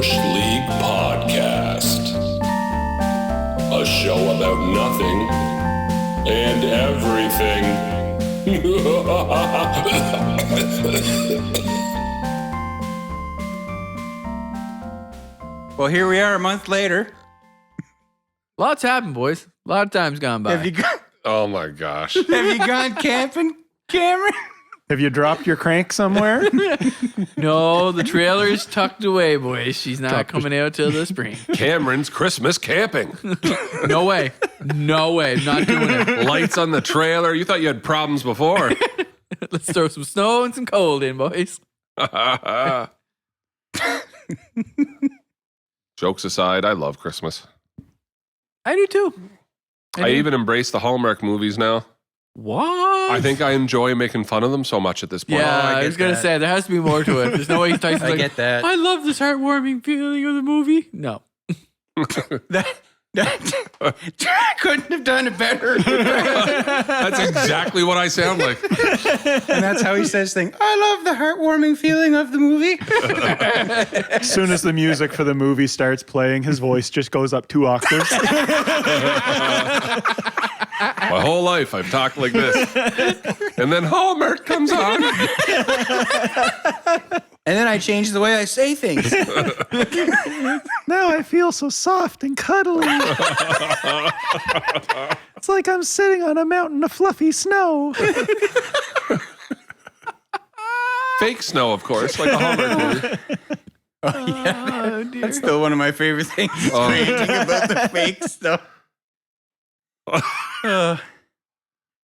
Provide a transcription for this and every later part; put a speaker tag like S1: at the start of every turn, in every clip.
S1: Bush League Podcast. A show about nothing and everything.
S2: Well, here we are a month later.
S3: Lots happened, boys. A lot of time's gone by.
S1: Oh my gosh.
S2: Have you gone camping, Cameron?
S4: Have you dropped your crank somewhere?
S3: No, the trailer is tucked away, boys. She's not coming out till the spring.
S1: Cameron's Christmas camping.
S3: No way. No way. Not doing it.
S1: Lights on the trailer. You thought you had problems before.
S3: Let's throw some snow and some cold in, boys.
S1: Jokes aside, I love Christmas.
S3: I do too.
S1: I even embrace the Hallmark movies now.
S3: What?
S1: I think I enjoy making fun of them so much at this point.
S3: Yeah,
S2: I
S3: I was going to say, there has to be more to it. There's no way Tyson's like,
S2: get that.
S3: I love this heartwarming feeling of the movie. No.
S2: I couldn't have done it better.
S1: That's exactly what I sound like.
S2: And that's how he says things. I love the heartwarming feeling of the movie.
S4: As soon as the music for the movie starts playing, his voice just goes up 2 octaves.
S1: My whole life I've talked like this. And then Hallmark comes on.
S2: And then I change the way I say things.
S4: Now I feel so soft and cuddly. It's like I'm sitting on a mountain of fluffy snow.
S1: Fake snow, of course, like a Hallmark movie.
S2: Oh, yeah.
S3: Oh, dear.
S2: That's still one of my favorite things. Ranting about the fake stuff.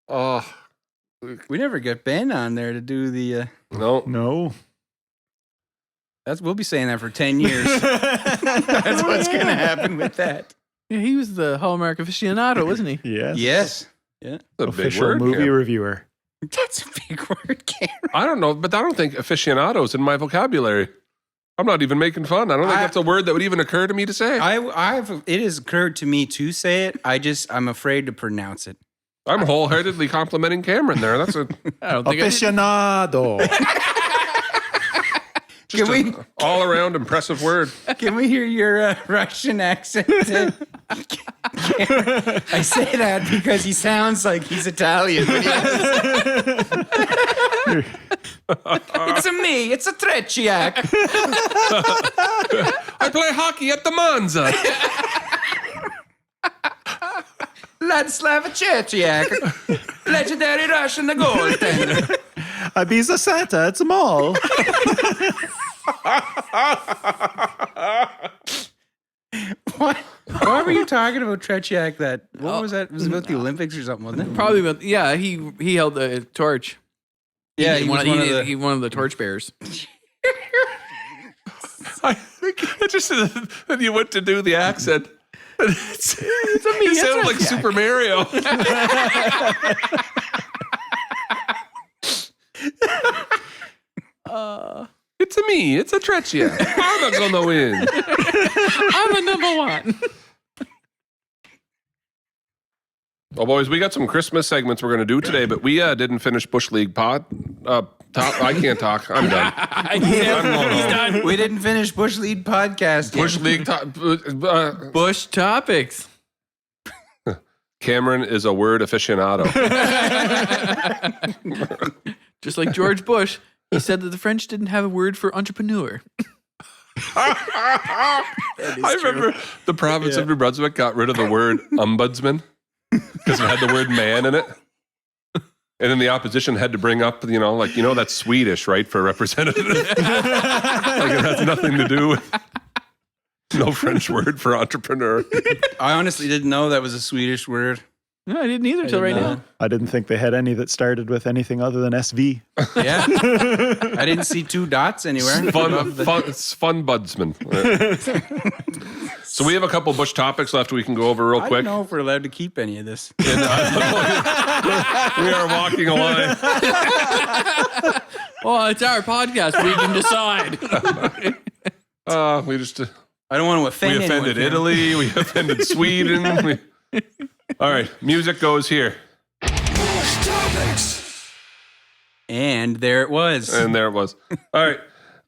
S1: Oh,
S2: We never get Ben on there to do the...
S1: no.
S4: No.
S2: We'll be saying that for 10 years. That's what's going to happen with that.
S3: Yeah, he was the Hallmark aficionado, wasn't he?
S4: Yes.
S2: Yes. Yeah.
S1: It's a big
S4: Official
S1: word,
S4: movie
S1: Cam.
S4: reviewer.
S2: That's a big word, Cameron.
S1: I don't know, but I don't think aficionado's in my vocabulary. I'm not even making fun. I don't think that's a word that would even occur to me to say.
S2: It has occurred to me to say it. I'm afraid to pronounce it.
S1: I'm wholeheartedly complimenting Cameron there. That's a
S3: I don't think
S4: Aficionado.
S1: just
S2: Can we-
S1: an all-around impressive word.
S2: Can we hear your Russian accent? I say that because he sounds like he's Italian. When he it's a me. It's a Tretiak.
S1: I play hockey at the Monza.
S2: Ladislav Tretiak. Legendary Russian goaltender.
S4: Ibiza Santa, it's a mall.
S2: What? Why were you talking about Tretiak? What was that? It was about the Olympics or something, wasn't it?
S3: probably, but yeah, he held the torch.
S2: Yeah,
S3: he was one of the torch bearers.
S1: I think it just when you went to do the accent. It's me. You
S3: it's
S1: sound
S3: a
S1: like
S3: Jack.
S1: Super Mario. It's a me. It's a Treccia. I'm gonna win.
S3: I'm the number one.
S1: Well, boys, we got some Christmas segments we're going to do today, but we didn't finish Bush League pod. I can't talk. I'm done. I'm going home.
S2: We didn't finish Bush League podcast yet.
S1: Bush League
S3: Bush topics.
S1: Cameron is a word aficionado.
S3: Just like George Bush, he said that the French didn't have a word for entrepreneur.
S1: I remember the province of New Brunswick got rid of the word ombudsman because it had the word man in it. And then the opposition had to bring up, that's Swedish, right, for representative. Like it has nothing to do with no French word for entrepreneur.
S2: I honestly didn't know that was a Swedish word.
S3: No, I didn't either until right now.
S4: I didn't think they had any that started with anything other than SV.
S2: Yeah. I didn't see 2 dots anywhere.
S1: It's fun budsman. So we have a couple Bush topics left we can go over real
S2: I
S1: quick.
S2: don't know if we're allowed to keep any of this.
S1: We are walking a line.
S3: Well, it's our podcast. We can decide.
S2: I don't want to offend
S1: We offended
S2: anyone.
S1: Italy. We offended Sweden. All right, music goes here.
S2: And there it was.
S1: And there it was. All right.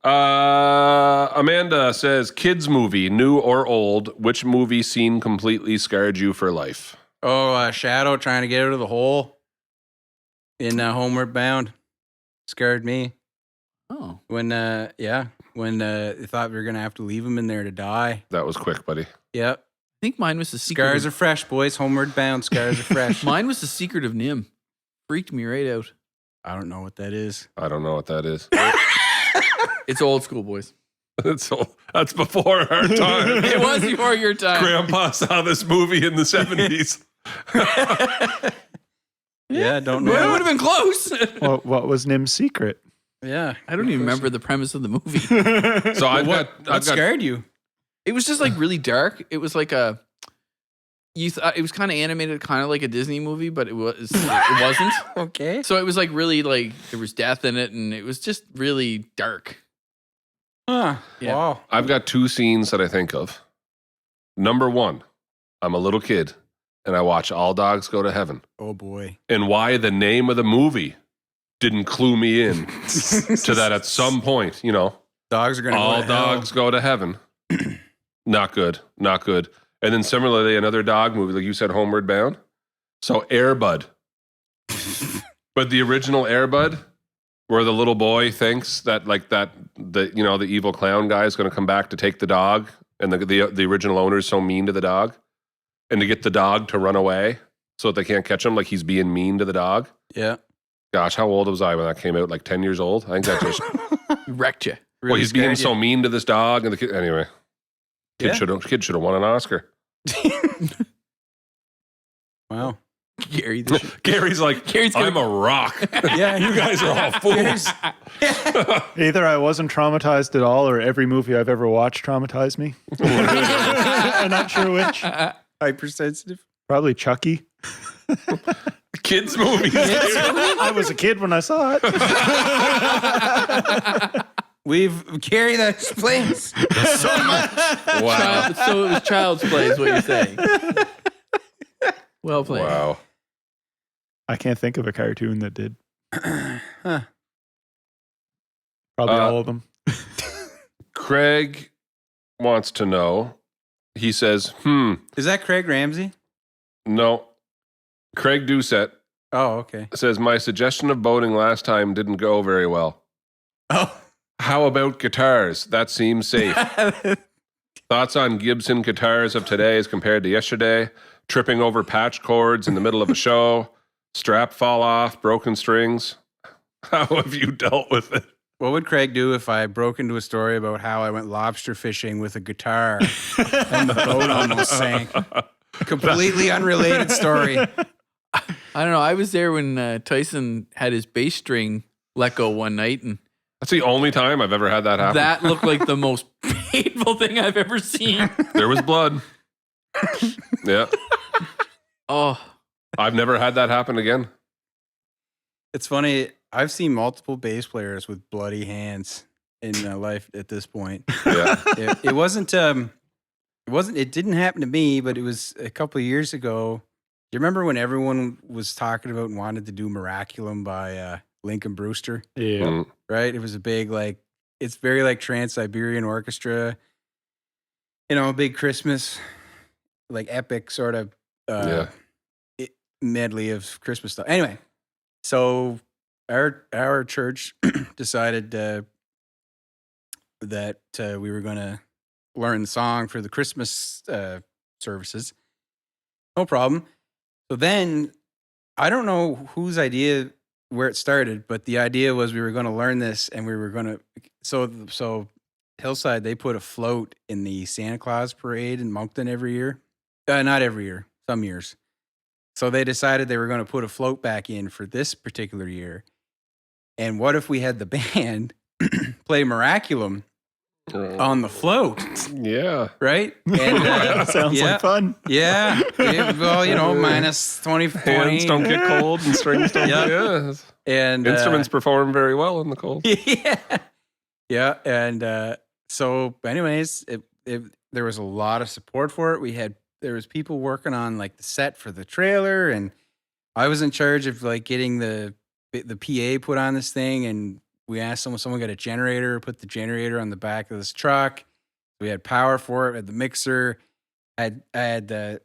S1: Amanda says, kids movie, new or old, which movie scene completely scarred you for life?
S2: Oh, Shadow trying to get out of the hole in Homeward Bound scared me.
S3: Oh.
S2: When they thought we were gonna have to leave him in there to die.
S1: That was quick, buddy.
S2: Yep.
S3: I think mine was the secret.
S2: Scars are fresh, boys. Homeward Bound. Scars are fresh.
S3: Mine was the secret of Nimh. Freaked me right out.
S2: I don't know what that is.
S1: I don't know what that is.
S3: It's old school, boys.
S1: That's before our time.
S3: It was before your time.
S1: Grandpa saw this movie in the 70s.
S2: Yeah, don't
S3: It
S2: know.
S3: would have been close.
S4: What was Nim's secret?
S2: Yeah,
S3: I don't even remember the premise of the movie.
S1: So
S2: what scared you?
S3: It was just like really dark. It was like it was kind of animated, kind of like a Disney movie, but it wasn't.
S2: Okay.
S3: So it was like really like there was death in it, and it was just really dark.
S2: Huh.
S3: Yeah.
S2: Wow.
S1: I've got two scenes that I think of. Number one, I'm a little kid and I watch All Dogs Go to Heaven.
S2: Oh boy.
S1: And why the name of the movie didn't clue me in to that at some point,
S2: Dogs are gonna.
S1: All
S2: go to
S1: dogs
S2: hell.
S1: go to heaven. Not good. Not good. And then similarly, another dog movie, like you said, Homeward Bound. So Air Bud. But the original Air Bud, where the little boy thinks that the evil clown guy is going to come back to take the dog, and the original owner is so mean to the dog, and to get the dog to run away so that they can't catch him, like he's being mean to the dog.
S2: Yeah.
S1: Gosh, how old was I when that came out? Like 10 years old? I think that just...
S3: Wrecked you.
S1: well, he's being
S2: scared
S1: so
S2: you.
S1: mean to this dog, and the kid... Anyway.
S2: Yeah.
S1: Kid should have won an Oscar.
S2: Wow.
S3: Gary.
S1: Gary's like,
S3: Gary's
S1: I'm a rock.
S2: Yeah,
S1: You guys are all fools.
S4: Either I wasn't traumatized at all, or every movie I've ever watched traumatized me. I'm not sure which.
S2: Hypersensitive.
S4: Probably Chucky.
S1: Kids movies.
S4: I was a kid when I saw it.
S2: Gary, that explains so much.
S1: Wow.
S3: So it was child's play, is what you're saying. Well played.
S1: Wow.
S4: I can't think of a cartoon that did.
S2: Huh.
S4: Probably all of them.
S1: Craig wants to know. He says,
S2: Is that Craig Ramsey?
S1: no. Craig Doucette
S2: Oh, okay.
S1: says, my suggestion of boating last time didn't go very well.
S2: Oh.
S1: How about guitars? That seems safe. Thoughts on Gibson guitars of today as compared to yesterday? Tripping over patch cords in the middle of a show, strap fall off, broken strings. How have you dealt with it?
S2: What would Craig do if I broke into a story about how I went lobster fishing with a guitar and the boat almost sank? Completely unrelated story.
S3: I don't know. I was there when Tyson had his bass string let go one night, and
S1: That's the only time I've ever had that happen.
S3: that looked like the most painful thing I've ever seen.
S1: There was blood. Yeah.
S3: Oh,
S1: I've never had that happen again.
S2: It's funny. I've seen multiple bass players with bloody hands in my life at this point.
S1: Yeah.
S2: It wasn't. It didn't happen to me, but it was a couple of years ago. Do you remember when everyone was talking about and wanted to do Miraculum by Lincoln Brewster?
S4: Yeah.
S1: Mm.
S2: Right? It was a big, it's very like Trans-Siberian Orchestra, a big Christmas, epic sort of medley of Christmas stuff. Anyway, so our church decided that we were going to learn the song for the Christmas services. No problem. So then, I don't know whose idea, where it started, but the idea was we were going to learn this, and we were going to. So Hillside, they put a float in the Santa Claus parade in Moncton every year. Not every year, some years. So they decided they were going to put a float back in for this particular year. And what if we had the band play Miraculum on the float?
S1: Yeah.
S2: Right? And,
S4: Sounds like fun.
S2: Yeah. Well, minus 20.
S1: Hands don't get cold and strings don't
S2: Yep.
S1: Yeah.
S2: And
S1: Instruments perform very well in the cold.
S2: Yeah. Yeah. And so, anyways, there was a lot of support for it. There was people working on the set for the trailer, and I was in charge of getting the PA put on this thing and We asked someone got a generator, put the generator on the back of this truck. We had power for it, had the mixer, I had the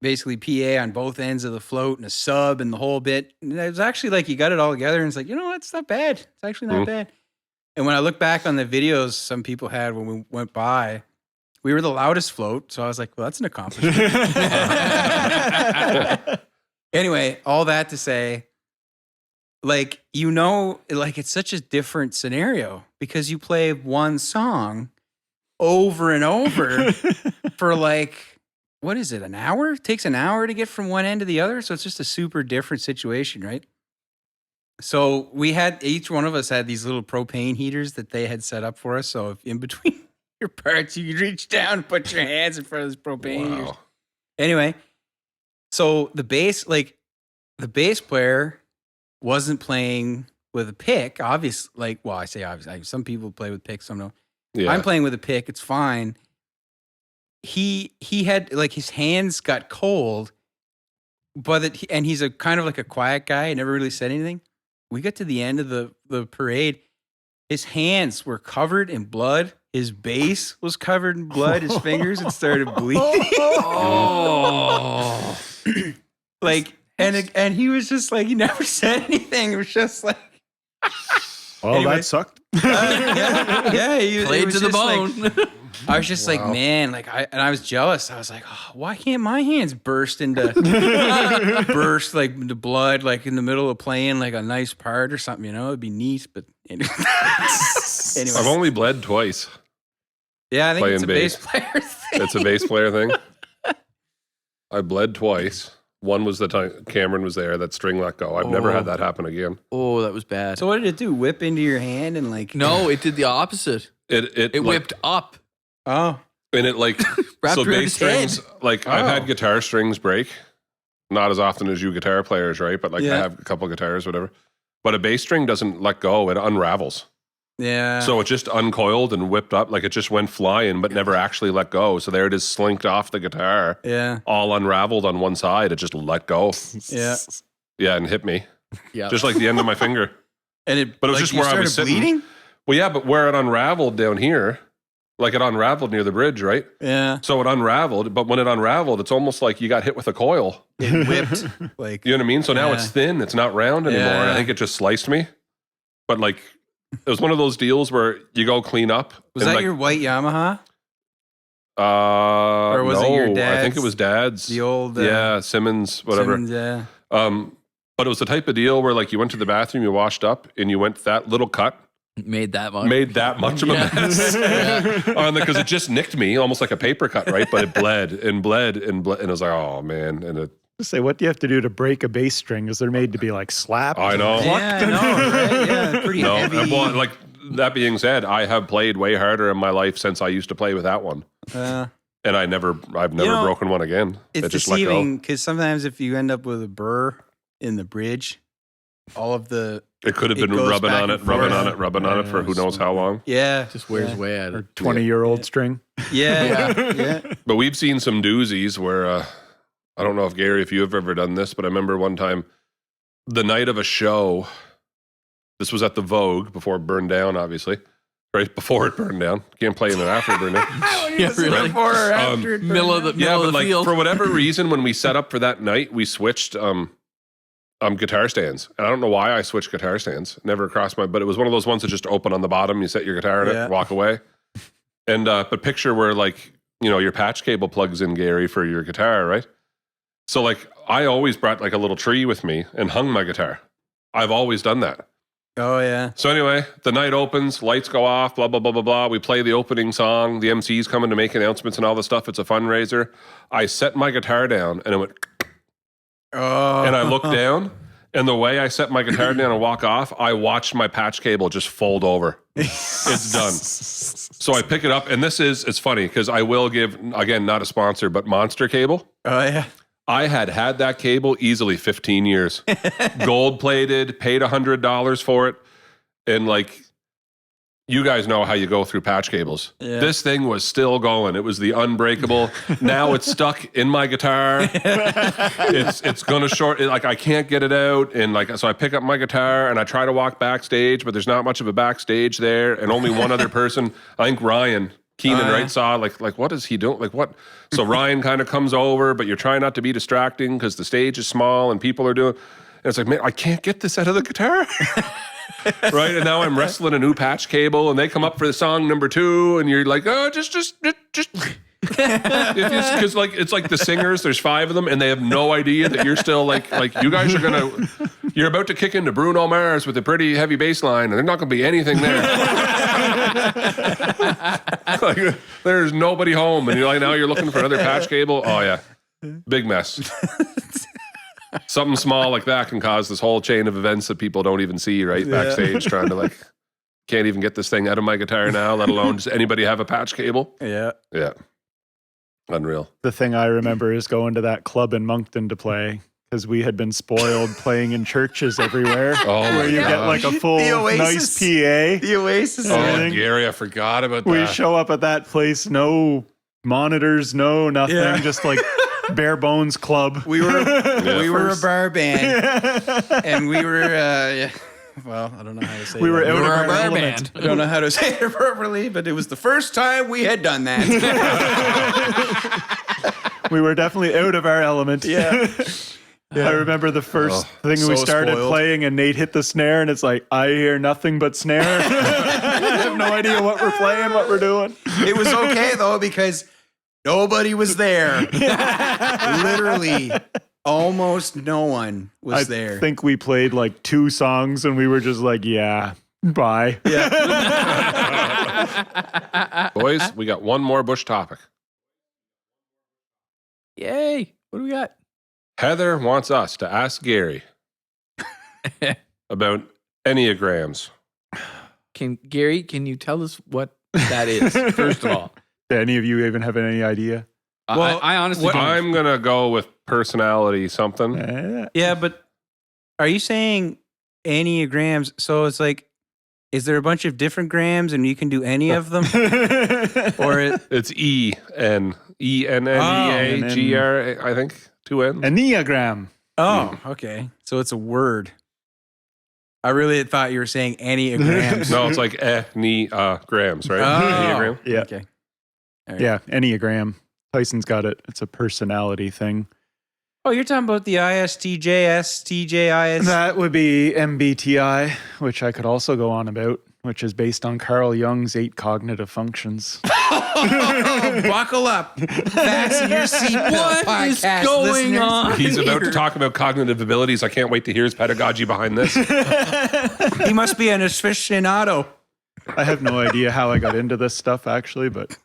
S2: basically PA on both ends of the float and a sub and the whole bit. And it was actually like you got it all together and it's like, you know what? It's not bad. It's actually not bad. And when I look back on the videos some people had when we went by, we were the loudest float. So I was like, well, that's an accomplishment. Anyway, all that to say, like, it's such a different scenario because you play one song over and over for like, what is it, an hour? It takes an hour to get from one end to the other. So it's just a super different situation, right? So each one of us had these little propane heaters that they had set up for us. So if in between your parts, you could reach down and put your hands in front of this propane heaters. Anyway, so the bass player wasn't playing with a pick. Obviously, I say obviously. Some people play with picks, some don't. Yeah. I'm playing with a pick. It's fine. He had like his hands got cold, and he's a kind of like a quiet guy. Never really said anything. We got to the end of the parade. His hands were covered in blood. His bass was covered in blood. His fingers had started bleeding.
S3: Oh,
S2: like and he was just like he never said anything. It was just like.
S4: Well, anyway, that sucked.
S2: He
S3: played to the bone.
S2: Like, I was just like, man, I was jealous. I was like, oh, why can't my hands burst like into blood, like in the middle of playing like a nice part or something, It'd be neat. But anyway.
S1: I've only bled twice.
S2: Yeah, I think it's a bass player thing.
S1: It's a bass player thing. I bled twice. One was the time Cameron was there, that string let go. I've never had that happen again.
S3: Oh, that was bad.
S2: So what did it do? Whip into your hand and like...
S3: No, it did the opposite. It whipped up.
S2: Oh.
S1: And it like... so bass strings, like I've had guitar strings break. Not as often as you guitar players, right? But like I have a couple guitars, whatever. But a bass string doesn't let go. It unravels.
S2: Yeah.
S1: So it just uncoiled and whipped up. Like it just went flying, but never actually let go. So there it is, slinked off the guitar.
S2: Yeah.
S1: All unraveled on one side. It just let go.
S2: Yeah.
S1: Yeah, and hit me.
S3: Yeah.
S1: Just like the end of my finger.
S2: But
S1: it was just where I was sitting. Bleeding? Well, yeah, but where it unraveled down here, like it unraveled near the bridge, right?
S2: Yeah.
S1: So it unraveled, but when it unraveled, it's almost like you got hit with a coil.
S2: It whipped. Like,
S1: you know what I mean? So now it's thin. It's not round anymore.
S2: Yeah.
S1: And I think it just sliced me. But like... It was one of those deals where you go clean up.
S2: Was that like, your white Yamaha?
S1: Or
S2: was it your dad's?
S1: I think it was Dad's.
S2: The old...
S1: Simmons, whatever.
S2: Simmons, yeah.
S1: But it was the type of deal where like you went to the bathroom, you washed up, and you went that little cut.
S3: Made that much
S1: of a mess. Because it just nicked me, almost like a paper cut, right? But it bled and bled and bled. And I was like, oh, man. And it...
S4: Say, what do you have to do to break a bass string? Because they're made to be like slapped.
S1: I know.
S2: Yeah, I know, right? Yeah, pretty heavy.
S1: Well, like that being said, I have played way harder in my life since I used to play with that one. And I've never broken one again.
S2: It's deceiving because sometimes if you end up with a burr in the bridge, all of the...
S1: It could have been rubbing on it for who knows how long.
S2: Yeah.
S3: Just wears way at it.
S4: Or 20-year-old string.
S2: Yeah.
S1: But we've seen some doozies where... I don't know if Gary, if you have ever done this, but I remember one time, the night of a show, this was at the Vogue before it burned down, obviously. Right before it burned down. Can't play in it after it burned down.
S2: Yeah, really. Before or after it burned
S3: middle of the field.
S1: For whatever reason, when we set up for that night, we switched guitar stands. And I don't know why I switched guitar stands. Never crossed but it was one of those ones that just open on the bottom. You set your guitar in it, walk away. And but picture where like, your patch cable plugs in, Gary, for your guitar, right? So like I always brought like a little tree with me and hung my guitar. I've always done that.
S2: Oh yeah.
S1: So anyway, the night opens, lights go off, blah, blah, blah, blah, blah. We play the opening song. The MC's coming to make announcements and all this stuff. It's a fundraiser. I set my guitar down and it went, and I looked down, and the way I set my guitar down and walk off, I watched my patch cable just fold over. It's done. So I pick it up, and it's funny because I will give, again, not a sponsor, but Monster Cable.
S2: Oh yeah.
S1: I had that cable easily 15 years. Gold plated, paid $100 for it. And like, you guys know how you go through patch cables.
S2: Yeah.
S1: This thing was still going. It was the unbreakable. Now it's stuck in my guitar. It's going to short. Like I can't get it out, and like so I pick up my guitar and I try to walk backstage, but there's not much of a backstage there, and only one other person. I think Ryan Keenan, right? Saw like what is he doing? Like what? So Ryan kind of comes over, but you're trying not to be distracting because the stage is small and people are doing. And it's like, man, I can't get this out of the guitar. Right, and now I'm wrestling a new patch cable, and they come up for the song number 2, and you're like, oh, just, because like it's like the singers. There's 5 of them, and they have no idea that you're still like you guys are you're about to kick into Bruno Mars with a pretty heavy bass line, and there's not gonna be anything there. Like, there's nobody home, and you're like, now you're looking for another patch cable. Oh yeah, big mess. Something small like that can cause this whole chain of events that people don't even see, right? Backstage, trying to like, can't even get this thing out of my guitar now, let alone does anybody have a patch cable?
S2: Yeah.
S1: Yeah. Unreal.
S4: The thing I remember is going to that club in Moncton to play because we had been spoiled playing in churches everywhere.
S1: Oh,
S4: where you get like a full nice PA.
S2: The Oasis.
S1: Oh, Gary, I forgot about that.
S4: We show up at that place, no monitors, no nothing, just like bare bones club.
S2: We were a bar band, and we were well, I don't know how to say
S4: we were
S2: that.
S4: out of our
S3: bar
S4: element.
S3: band.
S2: I don't know how to say it appropriately, but it was the first time we had done that.
S4: We were definitely out of our element.
S2: Yeah.
S4: I remember the first thing
S2: so
S4: we started
S2: spoiled.
S4: playing, and Nate hit the snare, and it's like, I hear nothing but snare. I have no idea what we're playing, what we're doing.
S2: It was okay though because nobody was there. Literally, almost no one was there.
S4: I think we played like 2 songs, and we were just like, yeah, bye.
S1: Boys, we got one more Bush topic.
S3: Yay. What do we got?
S1: Heather wants us to ask Gary about Enneagrams.
S3: Gary, can you tell us what that is, first of all?
S4: Do any of you even have any idea?
S2: Well,
S3: I honestly don't.
S1: I'm going to go with personality something.
S2: Yeah, but are you saying Enneagrams? So it's like, is there a bunch of different grams and you can do any of them? Or
S1: It's ENNEAGR, I think. 2 N's.
S4: Enneagram.
S2: oh, okay. So it's a word. I really thought you were saying Enneagrams.
S1: No, it's like grams, right? Enneagram.
S4: Yeah.
S2: Okay. All right.
S4: Yeah, Enneagram. Tyson's got it. It's a personality thing.
S2: Oh, you're talking about the ISTJ, STJ, IS.
S4: That would be MBTI, which I could also go on about, which is based on Carl Jung's 8 cognitive functions.
S2: Buckle up. Fasten your seatbelt,
S3: What is
S2: podcast
S3: going
S2: listeners.
S3: on?
S1: He's about to talk about cognitive abilities. I can't wait to hear his pedagogy behind this.
S2: He must be an aficionado.
S4: I have no idea how I got into this stuff, actually, but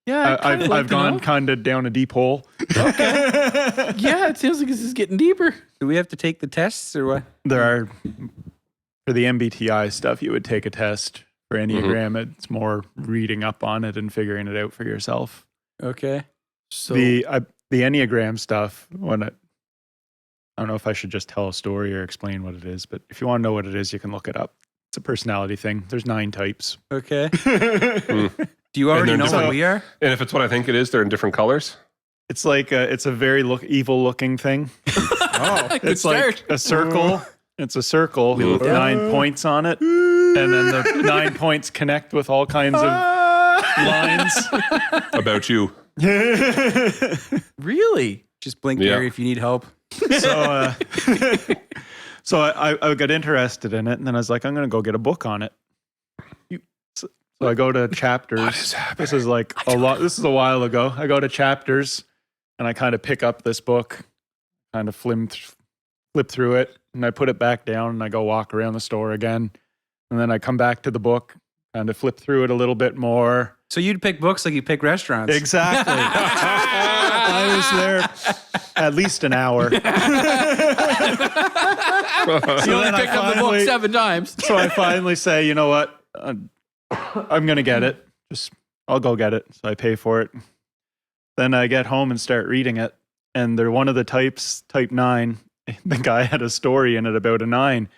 S3: Yeah,
S4: I've gone kind of down a deep hole.
S3: Yeah, it seems like this is getting deeper.
S2: Do we have to take the tests or what?
S4: There are, for the MBTI stuff, you would take a test. For Enneagram, it's more reading up on it and figuring it out for yourself.
S2: Okay.
S3: So
S4: The Enneagram stuff, I don't know if I should just tell a story or explain what it is, but if you want to know what it is, you can look it up. It's a personality thing. There's 9 types.
S2: Okay. Do you already
S1: they're
S2: know
S1: different.
S2: what we are?
S1: And if it's what I think it is, they're in different colors.
S4: It's like it's a very evil looking thing.
S3: Good
S4: It's
S3: start.
S4: like a circle. It's a circle with 9 points on it. And then the 9 points connect with all kinds of lines.
S1: About you.
S3: Really?
S2: Just blink,
S1: Yeah.
S2: Gary, if you need help.
S4: So I got interested in it, and then I was like, I'm going to go get a book on it. So I go to Chapters.
S1: What is happening?
S4: This is like this is a while ago. I go to Chapters, and I kind of pick up this book, kind of flip through it, and I put it back down, and I go walk around the store again. And then I come back to the book, kind of flip through it a little bit more.
S2: So you'd pick books like you pick restaurants.
S4: Exactly. I was there at least an hour.
S3: You only picked up the book 7 times.
S4: So I finally say, you know what? I'm going to get it. I'll go get it. So I pay for it. Then I get home and start reading it. And they're one of the types, type 9. The guy had a story in it about a 9.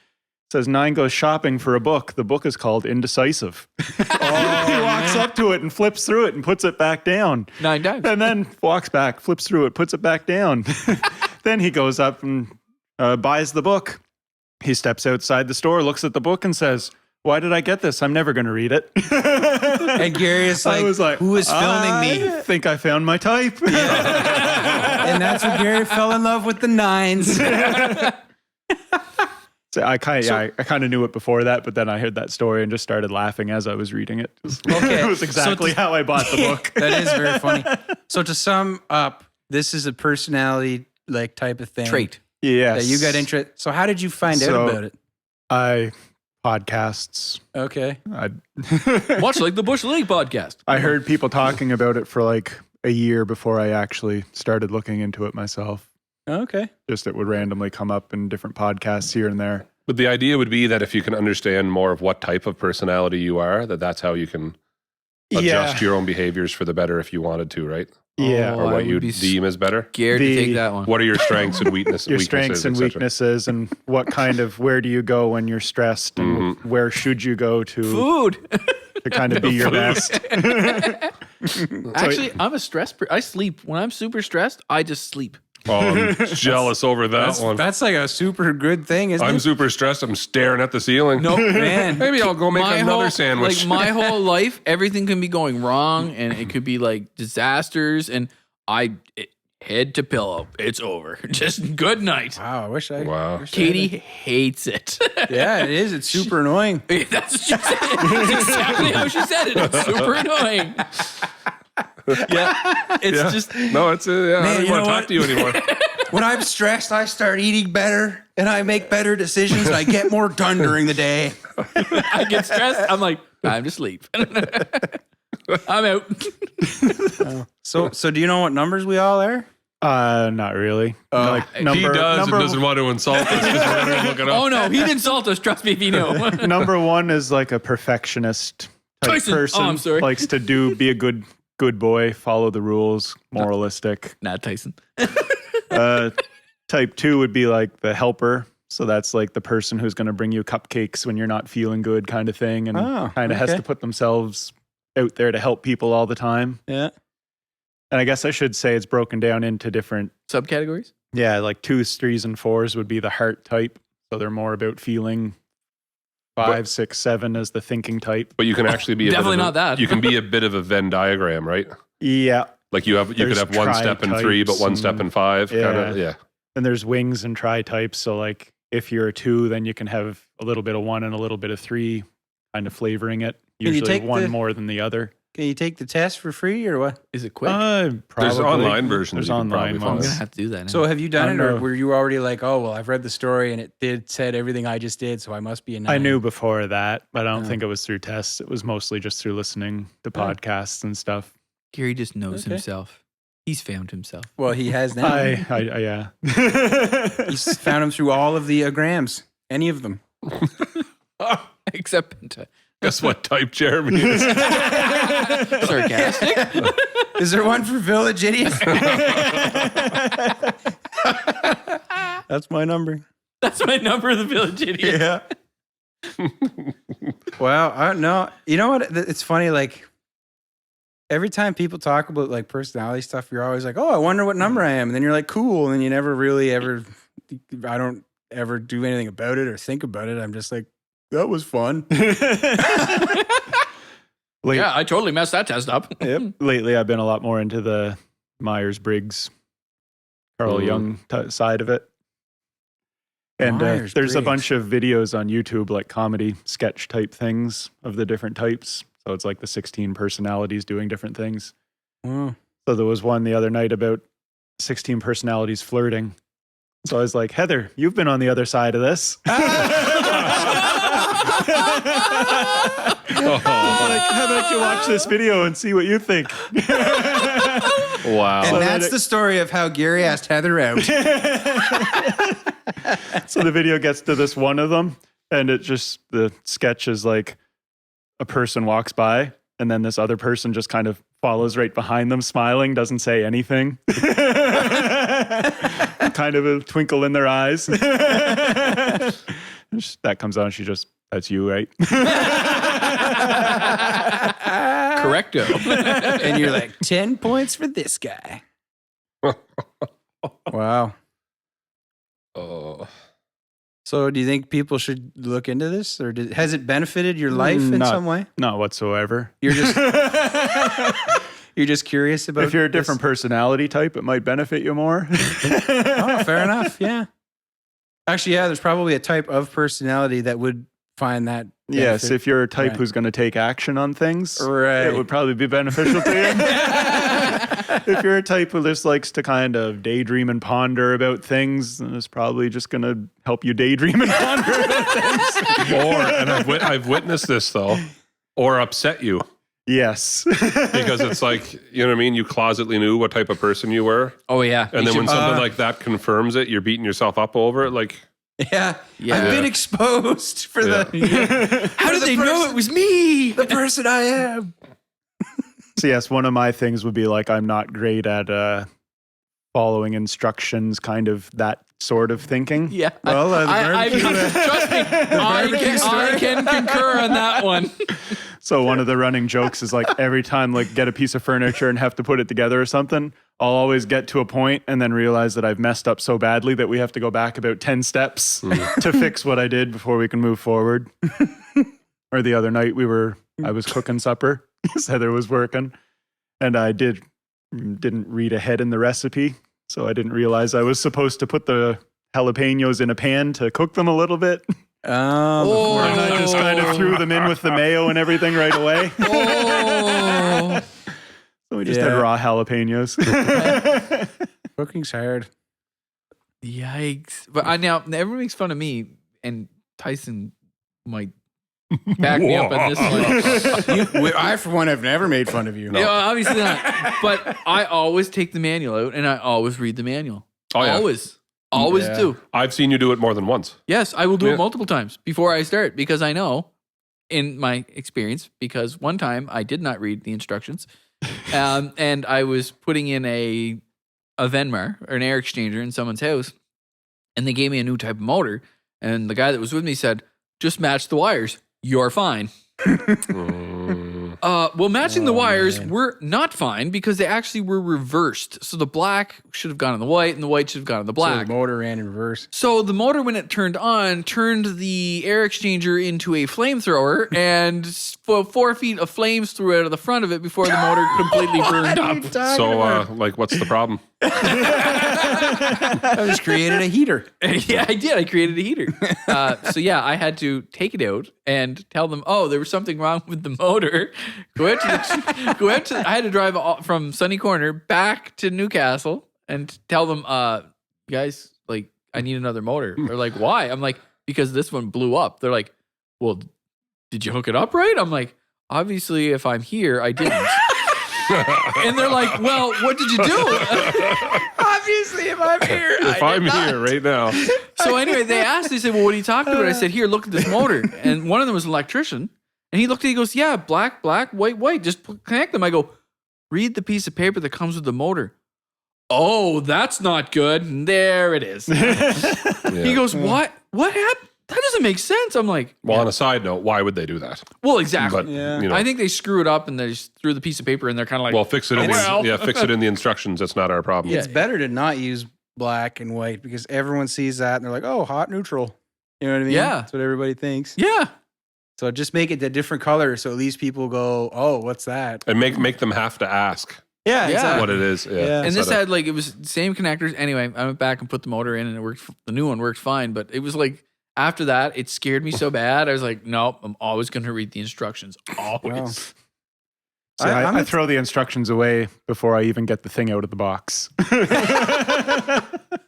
S4: says 9 goes shopping for a book. The book is called Indecisive. He walks up to it and flips through it and puts it back down.
S3: 9 times.
S4: And then walks back, flips through it, puts it back down. Then he goes up and buys the book. He steps outside the store, looks at the book and says, why did I get this? I'm never going to read it.
S2: And Gary is like,
S4: I was like,
S2: who is filming me?
S4: I think I found my type.
S2: And that's when Gary fell in love with the 9s.
S4: So I kind of knew it before that, but then I heard that story and just started laughing as I was reading it.
S2: Okay.
S4: It was exactly how I bought the book.
S2: That is very funny. So to sum up, this is a personality like type of thing.
S3: Trait.
S4: Yes.
S2: That you got interested. So how did you find out about it?
S4: Podcasts.
S2: Okay.
S3: Much like the Bush League podcast.
S4: I heard people talking about it for like a year before I actually started looking into it myself.
S2: Okay.
S4: Just it would randomly come up in different podcasts here and there.
S1: But the idea would be that if you can understand more of what type of personality you are, that's how you can adjust your own behaviors for the better if you wanted to, right?
S4: Yeah.
S1: Or
S3: I
S1: what
S3: would
S1: you
S3: be
S1: deem as better.
S3: Scared to take that one.
S1: What are your strengths and weaknesses?
S4: Your strengths and
S1: et cetera?
S4: weaknesses, and what kind of, where do you go when you're stressed, and where should you go to
S3: Food.
S4: to kind of be your best?
S3: Actually, I'm a stress. I sleep when I'm super stressed. I just sleep.
S1: Oh, I'm jealous over that one.
S2: That's like a super good thing, isn't
S1: I'm
S2: it?
S1: super stressed. I'm staring at the ceiling.
S3: No,
S2: Man.
S1: Maybe I'll go make another sandwich.
S3: Like my whole life, everything can be going wrong, and it could be like disasters. And head to pillow. It's over. Just good night.
S2: Wow, I wish I.
S1: Wow.
S2: wish I
S3: Katie
S2: had
S3: hates it.
S2: it. Yeah, it is. It's super annoying.
S3: That's what she said. That's exactly how she said it. It's super annoying. Yeah, it's just
S1: No, it's I
S2: Man,
S1: don't
S2: you
S1: want
S2: know
S1: to talk
S2: what?
S1: to you anymore.
S2: When I'm stressed, I start eating better and I make better decisions and I get more done during the day.
S3: I get stressed. I'm like, time to sleep. I'm out.
S2: So do you know what numbers we all are?
S4: Not really.
S1: He does and doesn't want to insult us because we're going to look it up.
S3: Oh no, he'd insult us. Trust me if you know.
S4: Number 1 is like a perfectionist type
S3: Tyson.
S4: person.
S3: Oh, I'm sorry.
S4: Likes to be a good boy, follow the rules, moralistic.
S3: Not Tyson.
S4: Type 2 would be like the helper. So that's like the person who's going to bring you cupcakes when you're not feeling good kind of thing, and kind of has
S2: okay.
S4: to put themselves out there to help people all the time.
S2: Yeah.
S4: And I guess I should say it's broken down into different,
S3: Subcategories?
S4: yeah, like 2s, 3s, and 4s would be the heart type. So they're more about feeling. 5, 6, 7 is the thinking type.
S1: But you can actually be
S3: Definitely not that.
S1: You can be a bit of a Venn diagram, right?
S4: Yeah.
S1: Like you could
S4: There's
S1: have 1 step in 3, but 1 step in 5.
S4: Yeah.
S1: Yeah.
S4: And there's wings and tri-types. So like if you're a 2, then you can have a little bit of 1 and a little bit of 3, kind of flavoring it.
S2: you
S4: Usually
S2: take
S4: one
S2: the-
S4: more than the other.
S2: Can you take the test for free or what?
S3: Is it quick?
S1: There's
S4: Probably.
S1: online versions.
S4: There's
S1: you can
S4: online
S1: probably
S3: I'm
S1: find.
S3: gonna have to do that now.
S2: So have you done
S4: I
S2: it,
S4: know.
S2: or were you already like, oh well, I've read the story and it said everything I just did, so I must be a 9?
S4: I knew before that, but I don't
S2: Oh.
S4: think it was through tests. It was mostly just through listening to podcasts and stuff.
S3: Gary just knows
S2: Okay.
S3: himself. He's found himself.
S2: Well, he has now.
S4: Yeah.
S2: He's found him through all of the grams, any of them.
S3: Except Penta.
S1: Guess what type Jeremy is?
S3: Sarcastic.
S2: Is there one for Village Idiot? That's my number.
S3: That's my number of the Village Idiot.
S2: Yeah. Wow. I don't know. You know what? It's funny. Like every time people talk about like personality stuff, you're always like, "Oh, I wonder what number I am," and then you're like, "Cool," and then you never really ever. I don't ever do anything about it or think about it. I'm just like, that was fun.
S3: Yeah, I totally messed that test up.
S4: Yep. Lately, I've been a lot more into the Myers-Briggs, Carl Jung side of it. And there's a
S2: Myers-Briggs.
S4: bunch of videos on YouTube, like comedy sketch type things of the different types. So it's like the 16 personalities doing different things.
S2: Wow.
S4: So there was one the other night about 16 personalities flirting. So I was like, Heather, you've been on the other side of this. Like, how about you watch this video and see what you think?
S1: Wow.
S2: And that's the story of how Gary asked Heather out.
S4: So the video gets to this one of them, and it just, the sketch is like a person walks by, and then this other person just kind of follows right behind them, smiling, doesn't say anything. Kind of a twinkle in their eyes. That comes on. That's you, right?
S3: Correcto.
S2: And you're like, 10 points for this guy. Wow.
S1: Oh.
S2: So do you think people should look into this, or has it benefited your life in some way?
S4: Not whatsoever.
S2: You're just you're just curious about.
S4: If you're a different personality type, it might benefit you more.
S2: Oh, fair enough. Yeah. Actually, yeah. There's probably a type of personality that would find that.
S4: Yes,
S2: benefit.
S4: if you're a type
S2: Right.
S4: who's going to take action on things,
S2: Right.
S4: it would probably be beneficial to you. If you're a type who just likes to kind of daydream and ponder about things, then it's probably just going to help you daydream and ponder about things.
S1: And I've witnessed this though, or upset you
S4: Yes.
S1: because it's like, you know what I mean? You closetly knew what type of person you were.
S3: Oh yeah.
S1: And then when something like that confirms it, you're beating yourself up over it. Like,
S2: Yeah.
S3: Yeah.
S2: I've been exposed for the.
S3: how did they know it was me?
S2: The person I am.
S4: So yes, one of my things would be like I'm not great at following instructions, kind of that sort of thinking.
S3: Yeah.
S2: Well,
S3: I trust me. I can concur on that one.
S4: So one of the running jokes is like every time like get a piece of furniture and have to put it together or something, I'll always get to a point and then realize that I've messed up so badly that we have to go back about 10 steps to fix what I did before we can move forward. Or the other night I was cooking supper because Heather was working, and I didn't read ahead in the recipe. So I didn't realize I was supposed to put the jalapenos in a pan to cook them a little bit.
S2: Oh,
S4: And I just kind of threw them in with the mayo and everything right away.
S3: Oh.
S4: So we just had raw jalapenos.
S2: cooking's hard.
S3: Yikes. But now everyone makes fun of me, and Tyson might back me up on this one.
S2: I, for one, have never made fun of you.
S3: Yeah, obviously not. But I always take the manual out and I always read the manual.
S1: Oh, yeah.
S3: Always
S2: Yeah.
S3: do.
S1: I've seen you do it more than once.
S3: Yes, I will do
S1: Yeah.
S3: it multiple times before I start because I know in my experience, because one time I did not read the instructions and I was putting in a Venmar or an air exchanger in someone's house and they gave me a new type of motor and the guy that was with me said, just match the wires. You're fine. Well, matching the wires were not fine because they actually were reversed. So the black should have gone on the white and the white should have gone on the
S2: So
S3: black.
S2: the motor ran in reverse.
S3: So the motor, when it turned on, turned the air exchanger into a flamethrower, and 4 feet of flames threw out of the front of it before the motor completely burned up.
S1: So, like, what's the problem?
S2: I just created a heater.
S3: Yeah, I did. I created a heater. So yeah, I had to take it out and tell them, oh, there was something wrong with the motor. I had to drive from Sunny Corner back to Newcastle and tell them, guys, like, I need another motor. They're like, why? I'm like, because this one blew up. They're like, well, did you hook it up right? I'm like, obviously, if I'm here, I didn't. And they're like, well, what did you do? Obviously, if I'm here,
S1: If I'm here right now.
S3: So anyway, they asked, they said, well, what are you talking about? I said, here, look at this motor. And one of them was an electrician. And he looked at it, he goes, yeah, black, white, just connect them. I go, read the piece of paper that comes with the motor. Oh, that's not good. And there it is. He goes, what? What happened? That doesn't make sense. I'm like,
S1: Well, on a side note, why would they do that?
S3: well, exactly.
S1: But,
S2: Yeah.
S1: you know,
S3: I think they screw it up and they just threw the piece of paper and they're kind of like,
S1: well, fix it in
S3: well.
S1: fix it in the instructions. That's not our problem.
S2: It's better to not use black and white because everyone sees that and they're like, oh, hot neutral. You know what I mean?
S3: Yeah.
S2: That's what everybody thinks.
S3: yeah.
S2: So just make it a different color so at least people go, oh, what's that?
S1: And make them have to ask
S2: Yeah,
S3: Yeah.
S1: what it is.
S2: Yeah.
S3: And this
S1: Instead of-
S3: had like, it was same connectors. Anyway, I went back and put the motor in and it worked. The new one worked fine. But it was like, after that, it scared me so bad. I was like, nope, I'm always going to read the instructions. Always.
S4: So I throw the instructions away before I even get the thing out of the box.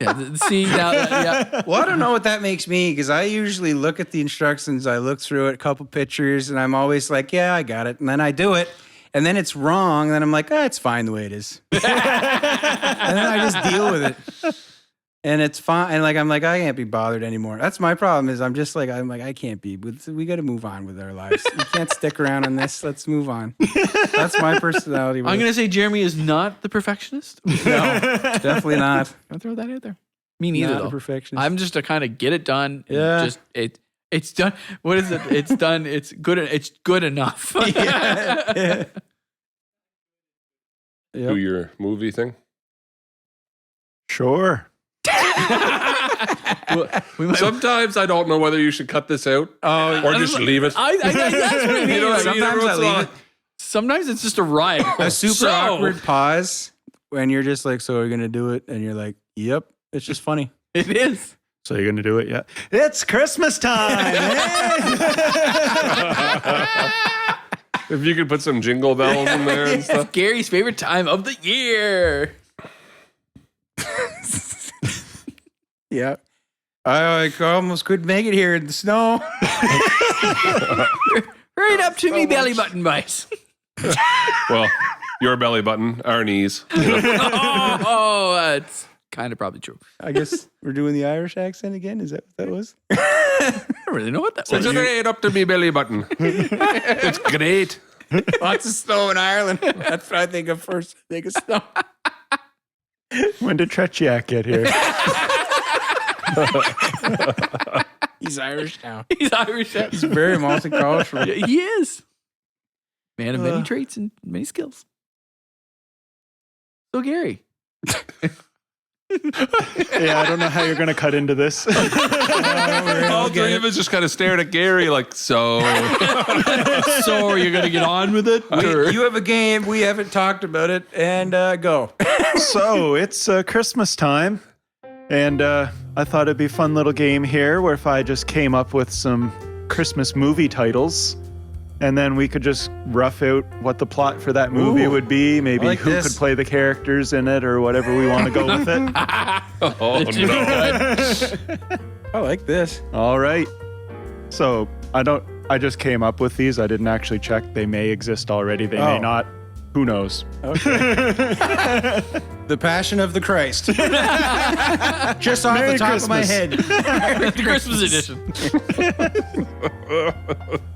S3: Yeah, see, now, yeah.
S2: Well, I don't know what that makes me because I usually look at the instructions, I look through it, a couple pictures, and I'm always like, yeah, I got it. And then I do it, and then it's wrong. And then I'm like, it's fine the way it is. And then I just deal with it. And it's fine. And like, I'm like, I can't be bothered anymore. That's my problem is I'm like, I can't be. We got to move on with our lives. We can't stick around on this. Let's move on. That's my personality.
S3: I'm going to say Jeremy is not the perfectionist.
S2: No, definitely not.
S3: I'll throw that out there. Me neither,
S2: Not a
S3: though.
S2: perfectionist.
S3: I'm just a kind of get it done.
S2: Yeah.
S3: Just it. It's done. What is it? It's done. It's good. It's good enough.
S2: Yeah.
S1: Do your movie thing.
S4: Sure.
S3: We might,
S1: Sometimes I don't know whether you should cut this out or just leave it.
S3: that's what I mean.
S1: You know what I mean?
S2: Sometimes
S1: Every
S2: I
S1: once in a
S2: leave
S1: while-
S2: it.
S3: Sometimes it's just a riot.
S2: A super
S3: So-
S2: awkward pause when you're just like, so we're going to do it. And you're like, yep. It's just funny.
S3: It is.
S4: So you're going to do it yet? It's Christmas time.
S1: If you could put some jingle bells in there and stuff.
S3: Gary's favorite time of the year.
S2: Yeah. I almost couldn't make it here in the snow.
S3: Right up to me, belly button bites.
S1: Well, your belly button, our knees.
S3: Oh, that's kind of probably true.
S2: I guess we're doing the Irish accent again. Is that what that was?
S3: I don't really know what that was.
S1: It's right up to me belly button. It's great.
S2: Lots of snow in Ireland. That's what I think of first. I think of snow.
S4: When did Tretiak get here?
S2: He's Irish now.
S3: He's Irish.
S2: He's very multicultural.
S3: Yeah, he is. Man of many traits and many skills. So, Gary.
S4: Yeah, I don't know how you're going to cut into this.
S1: All three of us just kind of stared at Gary like, so.
S3: So, are you going to get on with it? Or-
S2: You have a game. We haven't talked about it. And go.
S4: So it's Christmas time, and I thought it'd be a fun little game here where if I just came up with some Christmas movie titles, and then we could just rough out what the plot for that movie
S2: Ooh,
S4: would be, maybe
S2: like
S4: who
S2: this.
S4: could play the characters in it, or whatever we want to go with it.
S1: Oh, no.
S2: I like this.
S4: All right. So I just came up with these. I didn't actually check. They may exist already. They may
S2: Oh.
S4: not. Who knows?
S2: Okay. The Passion of the Christ. Just off
S4: Merry
S2: the top
S4: Christmas.
S2: of my head.
S3: the Christmas edition.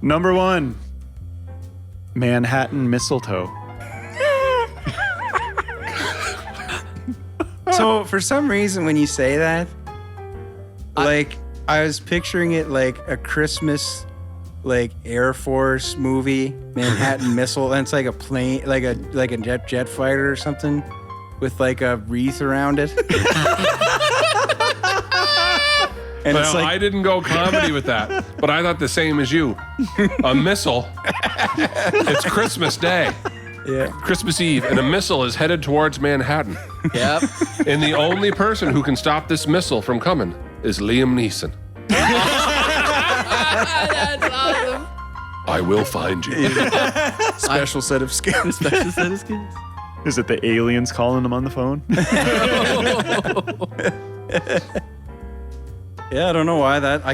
S4: Number 1, Manhattan Mistletoe.
S2: So for some reason, when you say that, like I was picturing it like a Christmas, like Air Force movie, Manhattan Missile, and it's like a plane, like a jet fighter or something, with like a wreath around it. And
S1: Well,
S2: it's like,
S1: I didn't go comedy with that, but I thought the same as you. A missile. It's Christmas Day,
S2: yeah,
S1: Christmas Eve, and a missile is headed towards Manhattan.
S3: Yep.
S1: And the only person who can stop this missile from coming is Liam Neeson.
S3: That's awesome.
S1: I will find you.
S2: special set of skills.
S3: Special set of skills.
S4: Is it the aliens calling them on the phone?
S2: Yeah, I don't know why that. I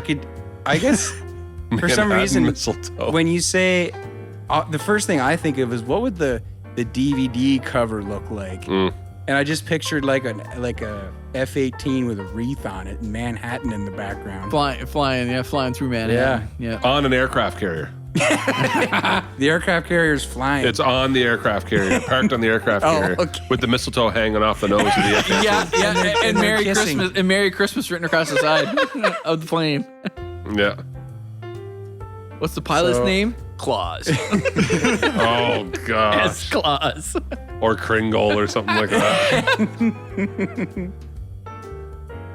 S2: guess for some
S1: Manhattan
S2: reason,
S1: mistletoe.
S2: when you say, the first thing I think of is what would the DVD cover look like?
S1: Mm.
S2: And I just pictured like a F-18 with a wreath on it and Manhattan in the background.
S3: flying through Manhattan. Yeah.
S1: On an aircraft carrier.
S2: The aircraft carrier's flying.
S1: It's on the aircraft carrier, parked on the aircraft
S2: Oh,
S1: carrier,
S2: okay.
S1: with the mistletoe hanging off the nose of the F-18.
S3: Yeah, and
S2: and
S3: Merry
S2: they're kissing.
S3: Christmas, and Merry Christmas written across the side of the plane.
S1: Yeah.
S3: What's the pilot's
S2: So-
S3: name? Claus.
S1: Oh, gosh.
S3: Yes, Claus.
S1: Or Kringle or something like that.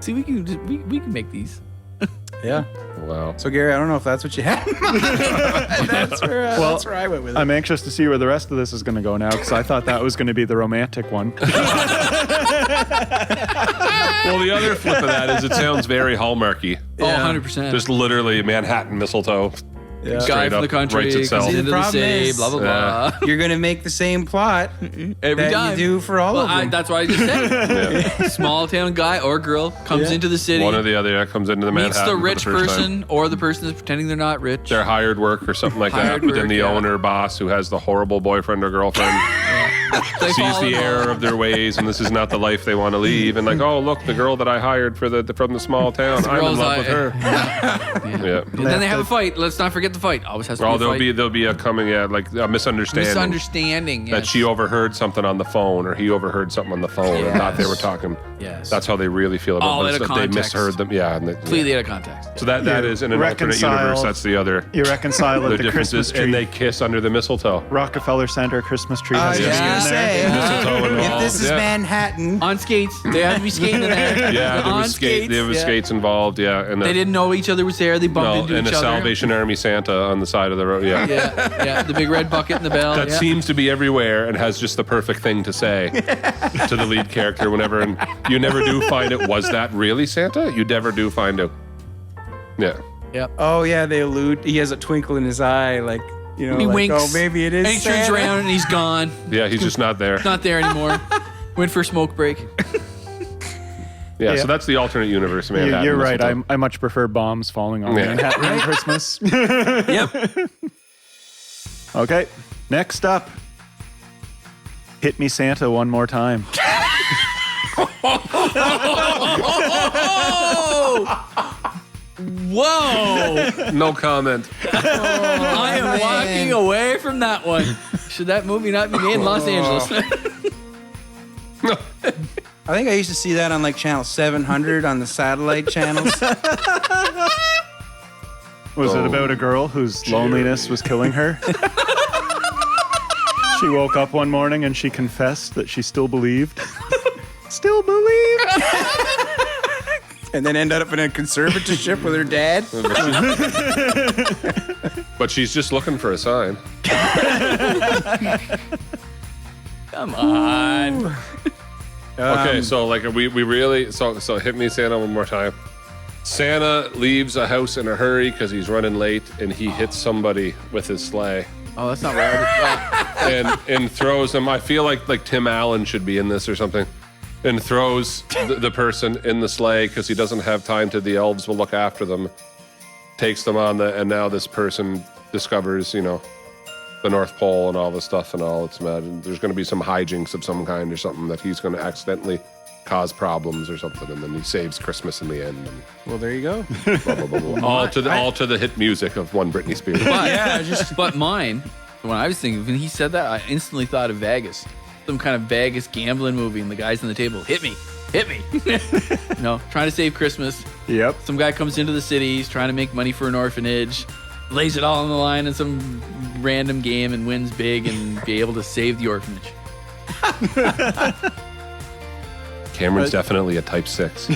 S3: See, we can make these.
S2: yeah.
S1: Wow.
S2: So Gary, I don't know if that's what you had. that's where I went with it.
S4: I'm anxious to see where the rest of this is going to go now because I thought that was going to be the romantic one.
S1: Well, the other flip of that is it sounds very Hallmarky.
S3: Oh, 100%.
S1: Just literally Manhattan mistletoe.
S2: Yeah.
S3: guy
S1: straight
S3: from
S1: up
S3: the country
S1: writes
S3: comes
S1: itself.
S3: into
S2: See,
S3: the
S2: the problem
S3: city,
S2: is-
S3: blah, blah, blah.
S2: You're going to make the same plot
S3: Every
S2: that
S3: time.
S2: you do for all
S3: Well,
S2: of them.
S3: that's what I just said. Small town guy or girl comes
S2: Yeah.
S3: into the city,
S1: One or the other comes into the
S3: meets
S1: Manhattan
S3: the
S1: for
S3: rich
S1: first time.
S3: person or the person that's pretending they're not rich.
S1: They're hired work or something like that.
S3: Hired
S1: But then
S3: work,
S1: the
S3: yeah.
S1: owner boss who has the horrible boyfriend or girlfriend
S3: They
S1: sees
S3: fall
S1: the
S3: in love.
S1: error of their ways, and this is not the life they want to leave. And like, oh look, the girl that I hired from the small town, I'm in
S3: Girls
S1: love with her.
S3: Yeah. And then they have a fight. Let's not forget the fight. Always has to
S1: Oh,
S3: be a fight.
S1: there'll be a coming, like a misunderstanding.
S3: Misunderstanding. Yes.
S1: That she overheard something on the phone, or he overheard something on the phone, and thought they were talking.
S3: Yes.
S1: That's how they really feel about
S3: All
S1: it.
S3: out of
S1: They
S3: context.
S1: misheard them. Yeah. And
S3: Completely out of context.
S1: So that is in an alternate
S4: reconcile-
S1: universe. That's the other.
S4: You reconcile
S1: The
S4: at the Christmas
S1: differences,
S4: tree.
S1: and they kiss under the mistletoe.
S4: Rockefeller Center Christmas tree.
S2: I
S4: has
S2: was
S4: to
S2: just
S4: be in
S2: gonna
S4: there.
S2: say,
S1: Mistletoe
S2: if
S1: involved.
S2: this is
S1: Yeah.
S2: Manhattan,
S3: On skates. They have to be skating in there.
S1: Yeah, there
S3: On
S1: was skates involved. Yeah, and
S3: They didn't know each other was there. They bumped into
S1: and
S3: each
S1: a
S3: other.
S1: Salvation Army Santa on the side of the road. Yeah.
S3: Yeah. The big red bucket and the bell.
S1: That
S3: yeah.
S1: seems to be everywhere and has just the perfect thing to say to the lead character whenever, and you never do find it. Was that really Santa? You never do find out. Yeah.
S2: oh yeah, they allude. He has a twinkle in his eye, like
S3: He
S2: like,
S3: winks.
S2: oh maybe it is.
S3: And he turns
S2: Santa.
S3: around and he's gone.
S1: Yeah, he's just not there.
S3: Not there anymore. Went for a smoke break.
S1: Yeah,
S4: Yeah.
S1: so that's the alternate universe, man.
S4: You're right. I much prefer bombs falling on
S1: Yeah.
S4: Manhattan on Christmas.
S2: Yep.
S4: Okay, next up. Hit me Santa one more time.
S3: Whoa!
S1: No comment.
S3: I am walking away from that one. Should that movie not be made in Los Angeles?
S2: I think I used to see that on like channel 700 on the satellite channels.
S4: Was it about a girl whose loneliness was killing her? She woke up one morning and she confessed that she still believed. Still believed.
S2: And then ended up in a conservatorship with her dad.
S1: But she's just looking for a sign.
S3: Come on.
S1: Okay, so like we really so hit me Santa one more time. Santa leaves a house in a hurry because he's running late, and he hits somebody with his sleigh
S3: Oh, that's not right.
S1: and throws them. I feel like Tim Allen should be in this or something, and throws the person in the sleigh because he doesn't have time to. The elves will look after them. Takes them on and now this person discovers the North Pole and all this stuff and all. It's imagined there's going to be some hijinks of some kind or something that he's going to accidentally cause problems or something, and then he saves Christmas in the end. And
S2: Well, there you go.
S1: blah, blah, blah, blah. all to the hit music of one Britney Spears.
S3: But, but mine, when I was thinking, when he said that, I instantly thought of Vegas. Some kind of Vegas gambling movie, and the guys on the table, hit me. Trying to save Christmas.
S4: Yep.
S3: Some guy comes into the city, he's trying to make money for an orphanage, lays it all on the line in some random game and wins big and be able to save the orphanage.
S1: Cameron's definitely a type 6.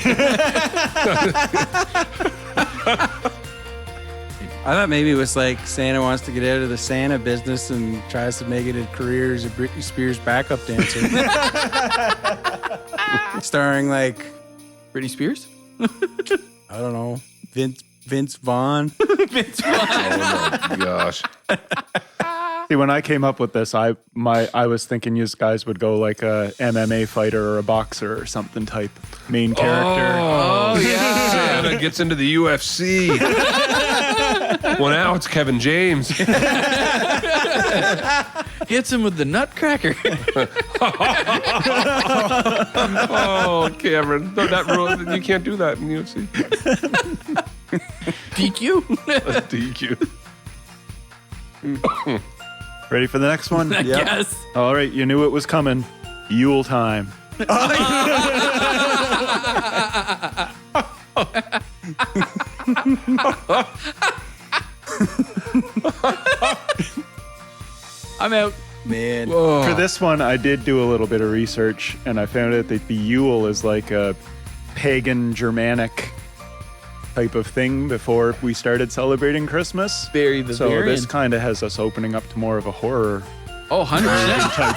S2: I thought maybe it was like Santa wants to get out of the Santa business and tries to make it a career as a Britney Spears backup dancer. Starring like,
S3: Britney Spears?
S2: I don't know, Vince Vaughn.
S1: Oh my gosh.
S4: See, when I came up with this, I was thinking you guys would go like a MMA fighter or a boxer or something type main character.
S3: Oh, yeah.
S1: Santa gets into the UFC. Well, now it's Kevin James.
S3: Hits him with the nutcracker.
S1: Oh, Cameron. No, that rule, you can't do that in UFC.
S3: DQ.
S1: DQ.
S4: Ready for the next one?
S3: Yes.
S4: All right, you knew it was coming. Yule time.
S3: I'm out.
S2: Man.
S4: For this one, I did do a little bit of research, and I found out that the Yule is like a pagan Germanic type of thing before we started celebrating Christmas.
S3: Very
S4: So
S3: Bavarian.
S4: this kind of has us opening up to more of a horror
S3: Oh, 100%.
S4: type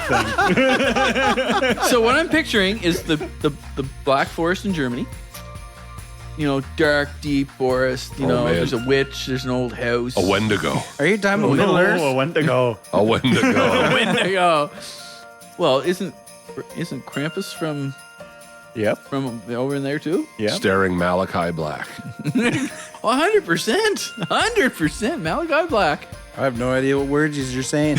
S4: thing.
S3: So what I'm picturing is the Black Forest in Germany. Dark, deep forest.
S1: man.
S3: There's a witch. There's an old house.
S1: A Wendigo.
S2: Are you talking about Middle Earth?
S4: Oh, when to go.
S1: A Wendigo.
S3: Wendigo. Well, isn't Krampus from
S4: Yep.
S3: over in there too?
S4: Yep.
S1: Staring Malachi Black.
S3: 100%. 100%. Malachi Black.
S2: I have no idea what words you're saying.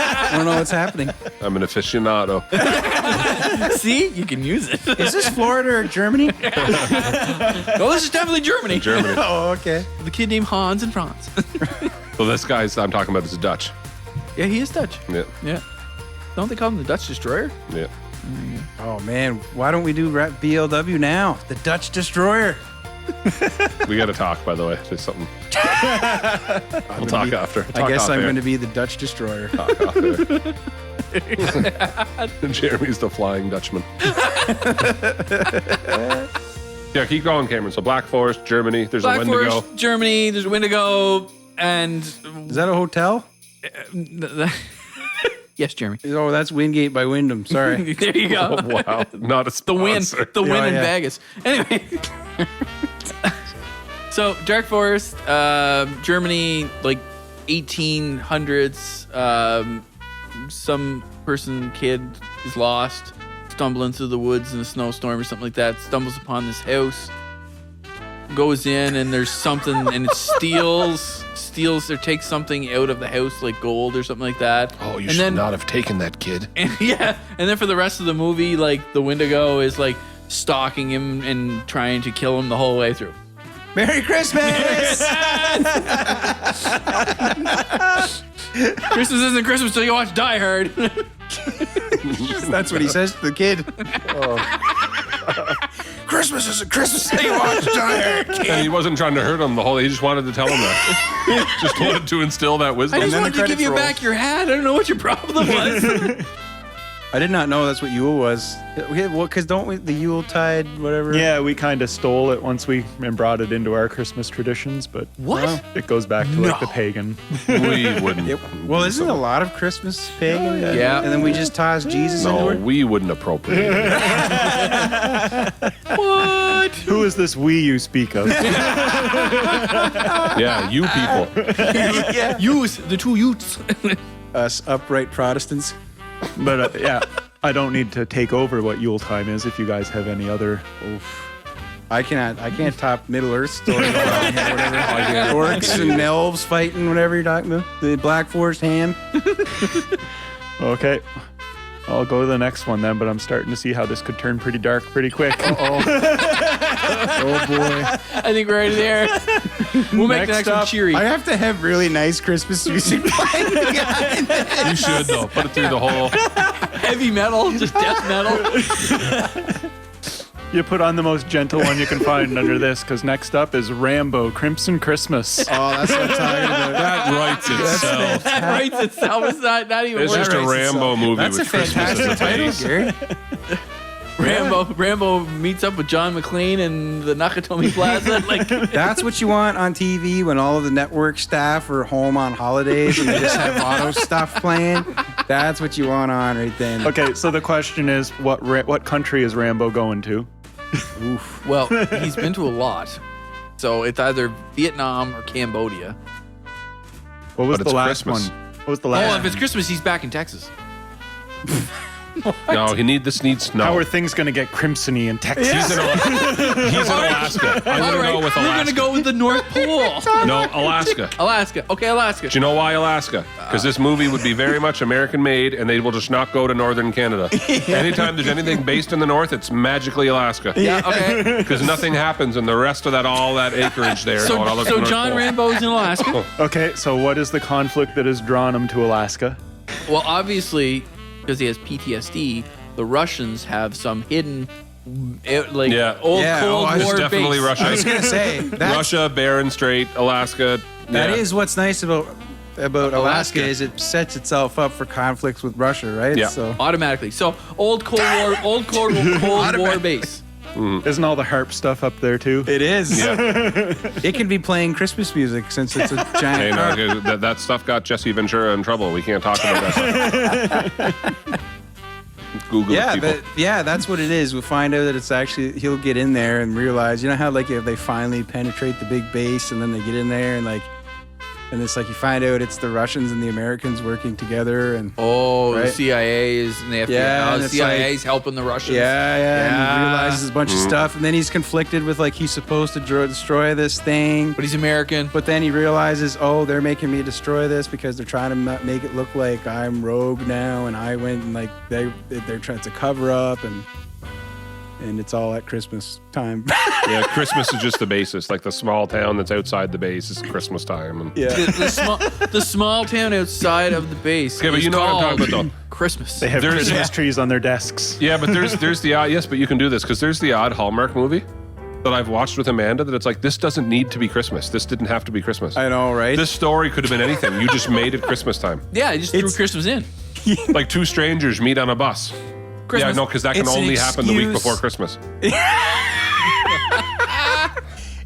S2: I don't know what's happening.
S1: I'm an aficionado.
S3: See, you can use it.
S2: Is this Florida or Germany?
S3: Oh, this is definitely Germany.
S1: Germany.
S2: Oh, okay.
S3: The kid named Hans and Franz.
S1: So this guy's I'm talking about is Dutch.
S3: Yeah, he is Dutch.
S1: Yeah.
S3: Yeah. Don't they call him the Dutch Destroyer?
S1: Yeah.
S2: Oh, man. Why don't we do BLW now? The Dutch Destroyer.
S1: We got to talk, by the way. There's something. We'll talk after.
S2: I guess I'm going to be the Dutch Destroyer.
S1: Talk off air. Jeremy's the Flying Dutchman. Yeah, keep going, Cameron. So Black Forest, Germany. There's a
S3: Black
S1: Wendigo.
S3: Forest, Germany. There's a Wendigo, and
S2: Is that a hotel?
S3: yes, Jeremy.
S2: Oh, that's Wingate by Wyndham. Sorry.
S3: There you go.
S1: Oh, wow. Not a
S3: The win,
S1: sponsor.
S3: the win
S2: Yeah,
S3: in
S2: yeah.
S3: Vegas. Anyway, so Dark Forest, Germany, like 1800s. Some kid is lost, stumbling through the woods in a snowstorm or something like that. Stumbles upon this house, goes in, and there's something, and it steals or takes something out of the house, like gold or something like that.
S1: Oh, you
S3: And
S1: should
S3: then-
S1: not have taken that kid.
S3: And yeah, and then for the rest of the movie, like the Wendigo is like stalking him and trying to kill him the whole way through.
S2: Merry Christmas!
S3: Christmas isn't Christmas till you watch Die Hard.
S2: That's what he says to the kid. Christmas isn't Christmas till you watch Die Hard.
S1: And he wasn't trying to hurt him the whole. He just wanted to tell him that. Just wanted to instill that wisdom.
S3: I just
S2: then the
S3: wanted to give
S2: credits
S3: you
S2: roll.
S3: back your hat. I don't know what your problem was.
S2: I did not know that's what Yule was. Because don't we, the Yuletide, whatever?
S4: Yeah, we kind of stole it once we and brought it into our Christmas traditions, but
S3: What?
S4: it goes back to like the pagan.
S1: We wouldn't.
S2: Well, isn't a lot of Christmas pagan?
S3: Yeah.
S2: And then we just toss Jesus
S1: No,
S2: into it?
S1: we wouldn't appropriate it.
S3: What?
S4: Who is this we you speak of?
S1: Yeah, you people.
S3: Use the two youths.
S2: Us upright Protestants.
S4: But yeah, I don't need to take over what Yule time is if you guys have any other.
S2: I can't top Middle Earth stories. Whatever.
S1: can't.
S2: Orcs and elves fighting, whatever you're talking about. The Black Forest ham.
S4: Okay, I'll go to the next one then, but I'm starting to see how this could turn pretty dark pretty quick.
S2: Oh boy.
S3: I think we're already there. We'll make the
S4: Next
S3: next one
S4: up,
S3: cheery.
S2: I have to have really nice Christmas music playing behind this.
S1: You should, though. Put it through the whole.
S3: Heavy metal, just death metal.
S4: You put on the most gentle one you can find under this, because next up is Rambo Crimson Christmas.
S2: Oh, that's what I'm talking about.
S1: That writes itself.
S3: That writes itself. It's not even
S1: It's
S3: worth
S1: just a
S2: writes
S1: Rambo movie
S2: That's a
S1: with Christmas as
S2: fantastic
S1: a
S2: title,
S1: base.
S2: Gary.
S3: Rambo meets up with John McClane in the Nakatomi Plaza. Like,
S2: That's what you want on TV when all of the network staff are home on holidays and they just have auto stuff playing. That's what you want on right then.
S4: Okay, so the question is, what country is Rambo going to?
S3: well, he's been to a lot, so it's either Vietnam or Cambodia.
S4: What was
S1: But
S4: the
S1: it's
S4: last
S1: Christmas.
S4: one? What was the
S3: Oh,
S4: last?
S3: if it's Christmas, he's back in Texas.
S1: No, this needs no.
S4: How are things going to get crimsony in Texas?
S1: He's in Alaska. I'm
S3: All
S1: gonna
S3: right,
S1: go with
S3: we're
S1: Alaska.
S3: gonna go with the North Pole.
S1: No, Alaska.
S3: Alaska. Okay, Alaska.
S1: Do you know why Alaska? Because this movie would be very much American made, and they will just not go to northern Canada. Anytime there's anything based in the north, it's magically Alaska.
S3: Yeah. Okay.
S1: Because nothing happens in the rest of all that acreage there.
S3: So,
S1: all
S3: so John Rambo's in Alaska.
S4: Okay, so what is the conflict that has drawn him to Alaska?
S3: Well, obviously, because he has PTSD, the Russians have some hidden, old
S2: Yeah,
S3: Cold
S2: it's
S3: War
S1: definitely
S3: base.
S1: Russia.
S2: I was going to say,
S1: Russia, Bering Strait, Alaska.
S2: that is what's nice about Alaska
S3: Alaska.
S2: is it sets itself up for conflicts with Russia, right?
S1: Yeah.
S2: So
S3: Automatically. So old Cold War base.
S4: Isn't all the harp stuff up there too?
S2: it is.
S1: Yeah.
S2: It can be playing Christmas music since it's a
S1: Hey,
S2: giant harp.
S1: no, that stuff got Jesse Ventura in trouble. We can't talk about that stuff. Google it, people.
S2: That's what it is. We'll find out that it's actually, he'll get in there and realize, you know how like if they finally penetrate the big base and then they get in there and like And it's like you find out it's the Russians and the Americans working together, and
S3: Oh, the
S2: Right?
S3: CIA is and the FBI.
S2: Yeah, and
S3: the
S2: it's
S3: CIA's helping the Russians.
S2: and he
S3: Yeah.
S2: realizes a bunch of stuff, and then he's conflicted with like he's supposed to destroy this thing,
S3: But he's American.
S2: but then he realizes, oh, they're making me destroy this because they're trying to make it look like I'm rogue now, and I went and like they're trying to cover up, and it's all at Christmas time.
S1: Yeah, Christmas is just the basis. Like the small town that's outside the base is Christmas time. And
S2: Yeah.
S3: The small town outside of the base.
S1: Okay, but
S3: is
S1: you know what I'm talking
S3: called
S1: about, though.
S3: Christmas.
S4: They have
S1: There's-
S4: Christmas
S1: yeah.
S4: trees on their desks.
S1: yeah, but there's the odd, yes, but you can do this because there's the odd Hallmark movie that I've watched with Amanda that it's like, this doesn't need to be Christmas. This didn't have to be Christmas.
S2: I know, right?
S1: This story could have been anything. You just made it Christmas time.
S3: Yeah, I just threw
S2: It's-
S3: Christmas in.
S1: Like two strangers meet on a bus.
S3: Christmas.
S1: Yeah, no, because that can
S2: It's an
S1: only happen the week
S2: excuse.
S1: before Christmas.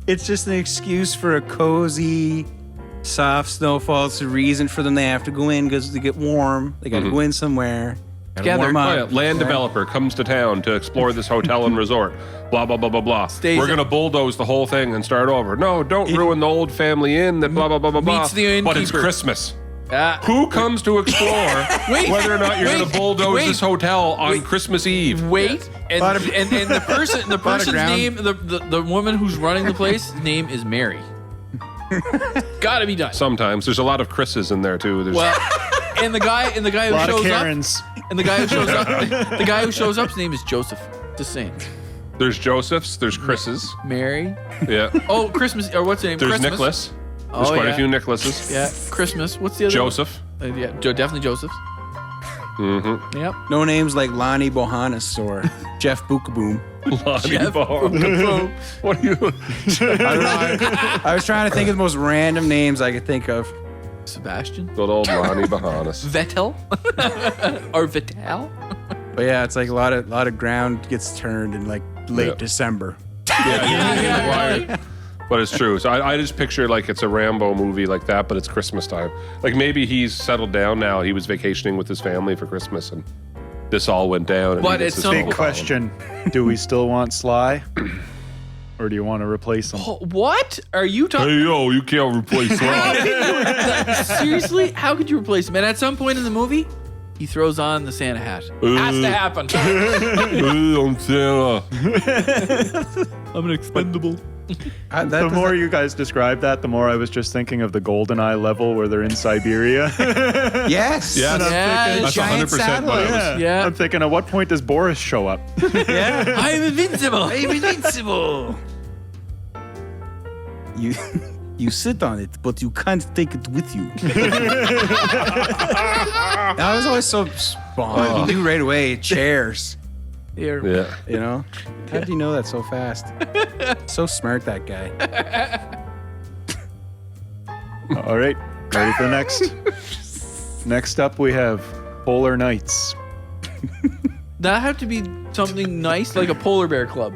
S2: It's just an excuse for a cozy, soft snowfall. It's a reason for them. They have to go in because they get warm. They got to go in somewhere. Gotta
S3: Together.
S2: warm
S1: Oh,
S2: up.
S1: yeah. Land
S2: Right?
S1: developer comes to town to explore this hotel and resort. Blah, blah, blah, blah, blah.
S3: Stays
S1: We're
S3: in-
S1: going to bulldoze the whole thing and start over. No, don't ruin the old family inn that blah, blah, blah, blah, blah.
S3: Meets the
S1: But it's
S3: innkeeper.
S1: Christmas.
S3: Ah,
S1: Who comes to explore
S3: Wait,
S1: whether or not you're going
S3: wait,
S1: to bulldoze
S3: wait,
S1: this hotel on
S3: wait.
S1: Christmas Eve?
S3: wait, and
S2: Lot of-
S3: and the person's
S2: ground.
S3: name, the woman who's running the place, name is Mary. Gotta be done.
S1: Sometimes. There's a lot of Chris's in there, too. There's,
S3: Well, and the guy
S4: A
S3: who
S4: lot of
S3: shows up,
S4: Karens.
S3: and the guy who shows up, the guy who shows up's name is Joseph. Just saying.
S1: there's Joseph's. There's Chris's.
S3: Mary.
S1: Yeah.
S3: Oh, Christmas, or what's the name?
S1: There's
S3: Christmas.
S1: Nicholas. There's
S3: Oh,
S1: quite
S3: yeah.
S1: a few Nicholases.
S3: Yeah, Christmas. What's the other
S1: Joseph.
S3: one? Yeah, definitely Joseph's.
S1: Mm-hmm.
S3: Yep.
S2: No names like Lonnie Bohannes or Jeff Bookaboom.
S1: Lonnie
S3: Jeff
S1: Bohannes. What are you?
S2: I don't know. I was trying to think of the most random names I could think of.
S3: Sebastian.
S1: Good old Lonnie Bohannes.
S3: Vettel. Or Vital.
S2: But yeah, it's like a lot of ground gets turned in like late
S1: Yeah.
S2: December.
S3: Yeah.
S1: But it's true. So I just picture like it's a Rambo movie like that, but it's Christmas time. Like maybe he's settled down now. He was vacationing with his family for Christmas, and this all went down. And
S3: But
S1: he
S3: it's
S1: gets his
S3: some-
S1: whole
S4: Big question. Do we still want Sly? Or do you want to replace him?
S3: What are you talking?
S1: Hey yo, you can't replace that.
S3: Seriously? How could you replace him? And at some point in the movie, he throws on the Santa hat. Has to happen.
S1: I'm Santa.
S3: I'm an expendable.
S4: The more you guys describe that, the more I was just thinking of the GoldenEye level where they're in Siberia.
S2: Yes.
S1: Yeah,
S3: Yeah,
S1: that's
S2: giant
S1: 100% what it was.
S3: Yeah.
S4: I'm thinking, at what point does Boris show up?
S3: I'm invincible.
S2: I'm invincible. You sit on it, but you can't take it with you. I was always so spawned. You knew right away. Chairs.
S3: Here.
S1: Yeah.
S2: You know? How did you know that so fast? So smart, that guy.
S4: All right, ready for next? Next up, we have Polar Nights.
S3: That have to be something nice, like a polar bear club.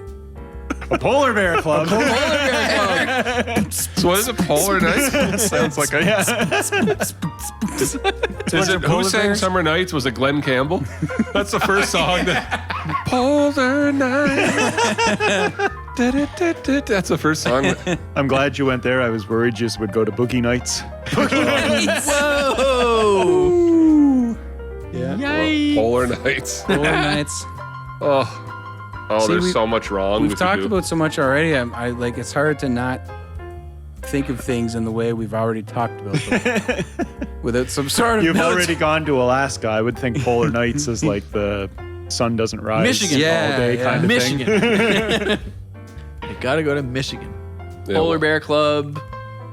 S4: A Polar Bear Club.
S3: Polar bear club.
S1: So what is it? Polar Nights?
S4: Sounds like a yeah.
S1: Is it who sang Summer Nights? Was it Glenn Campbell? That's the first song that Polar Nights. That's the first song.
S4: I'm glad you went there. I was worried you would go to Boogie Nights.
S3: Whoa.
S2: Yeah.
S3: Yay.
S1: Polar Nights.
S2: Polar nights.
S1: Oh,
S2: See,
S1: there's so much wrong.
S2: We've
S1: with
S2: talked
S1: you.
S2: about so much already. I like. It's hard to not think of things in the way we've already talked about them, without some sort of.
S4: You've
S2: notes.
S4: already gone to Alaska. I would think Polar Nights is like the sun doesn't rise
S3: Michigan.
S2: Yeah,
S4: all day
S2: yeah.
S4: kind of
S3: Michigan.
S4: thing.
S3: You gotta go to Michigan.
S1: Yeah,
S3: Polar
S1: well,
S3: Bear Club.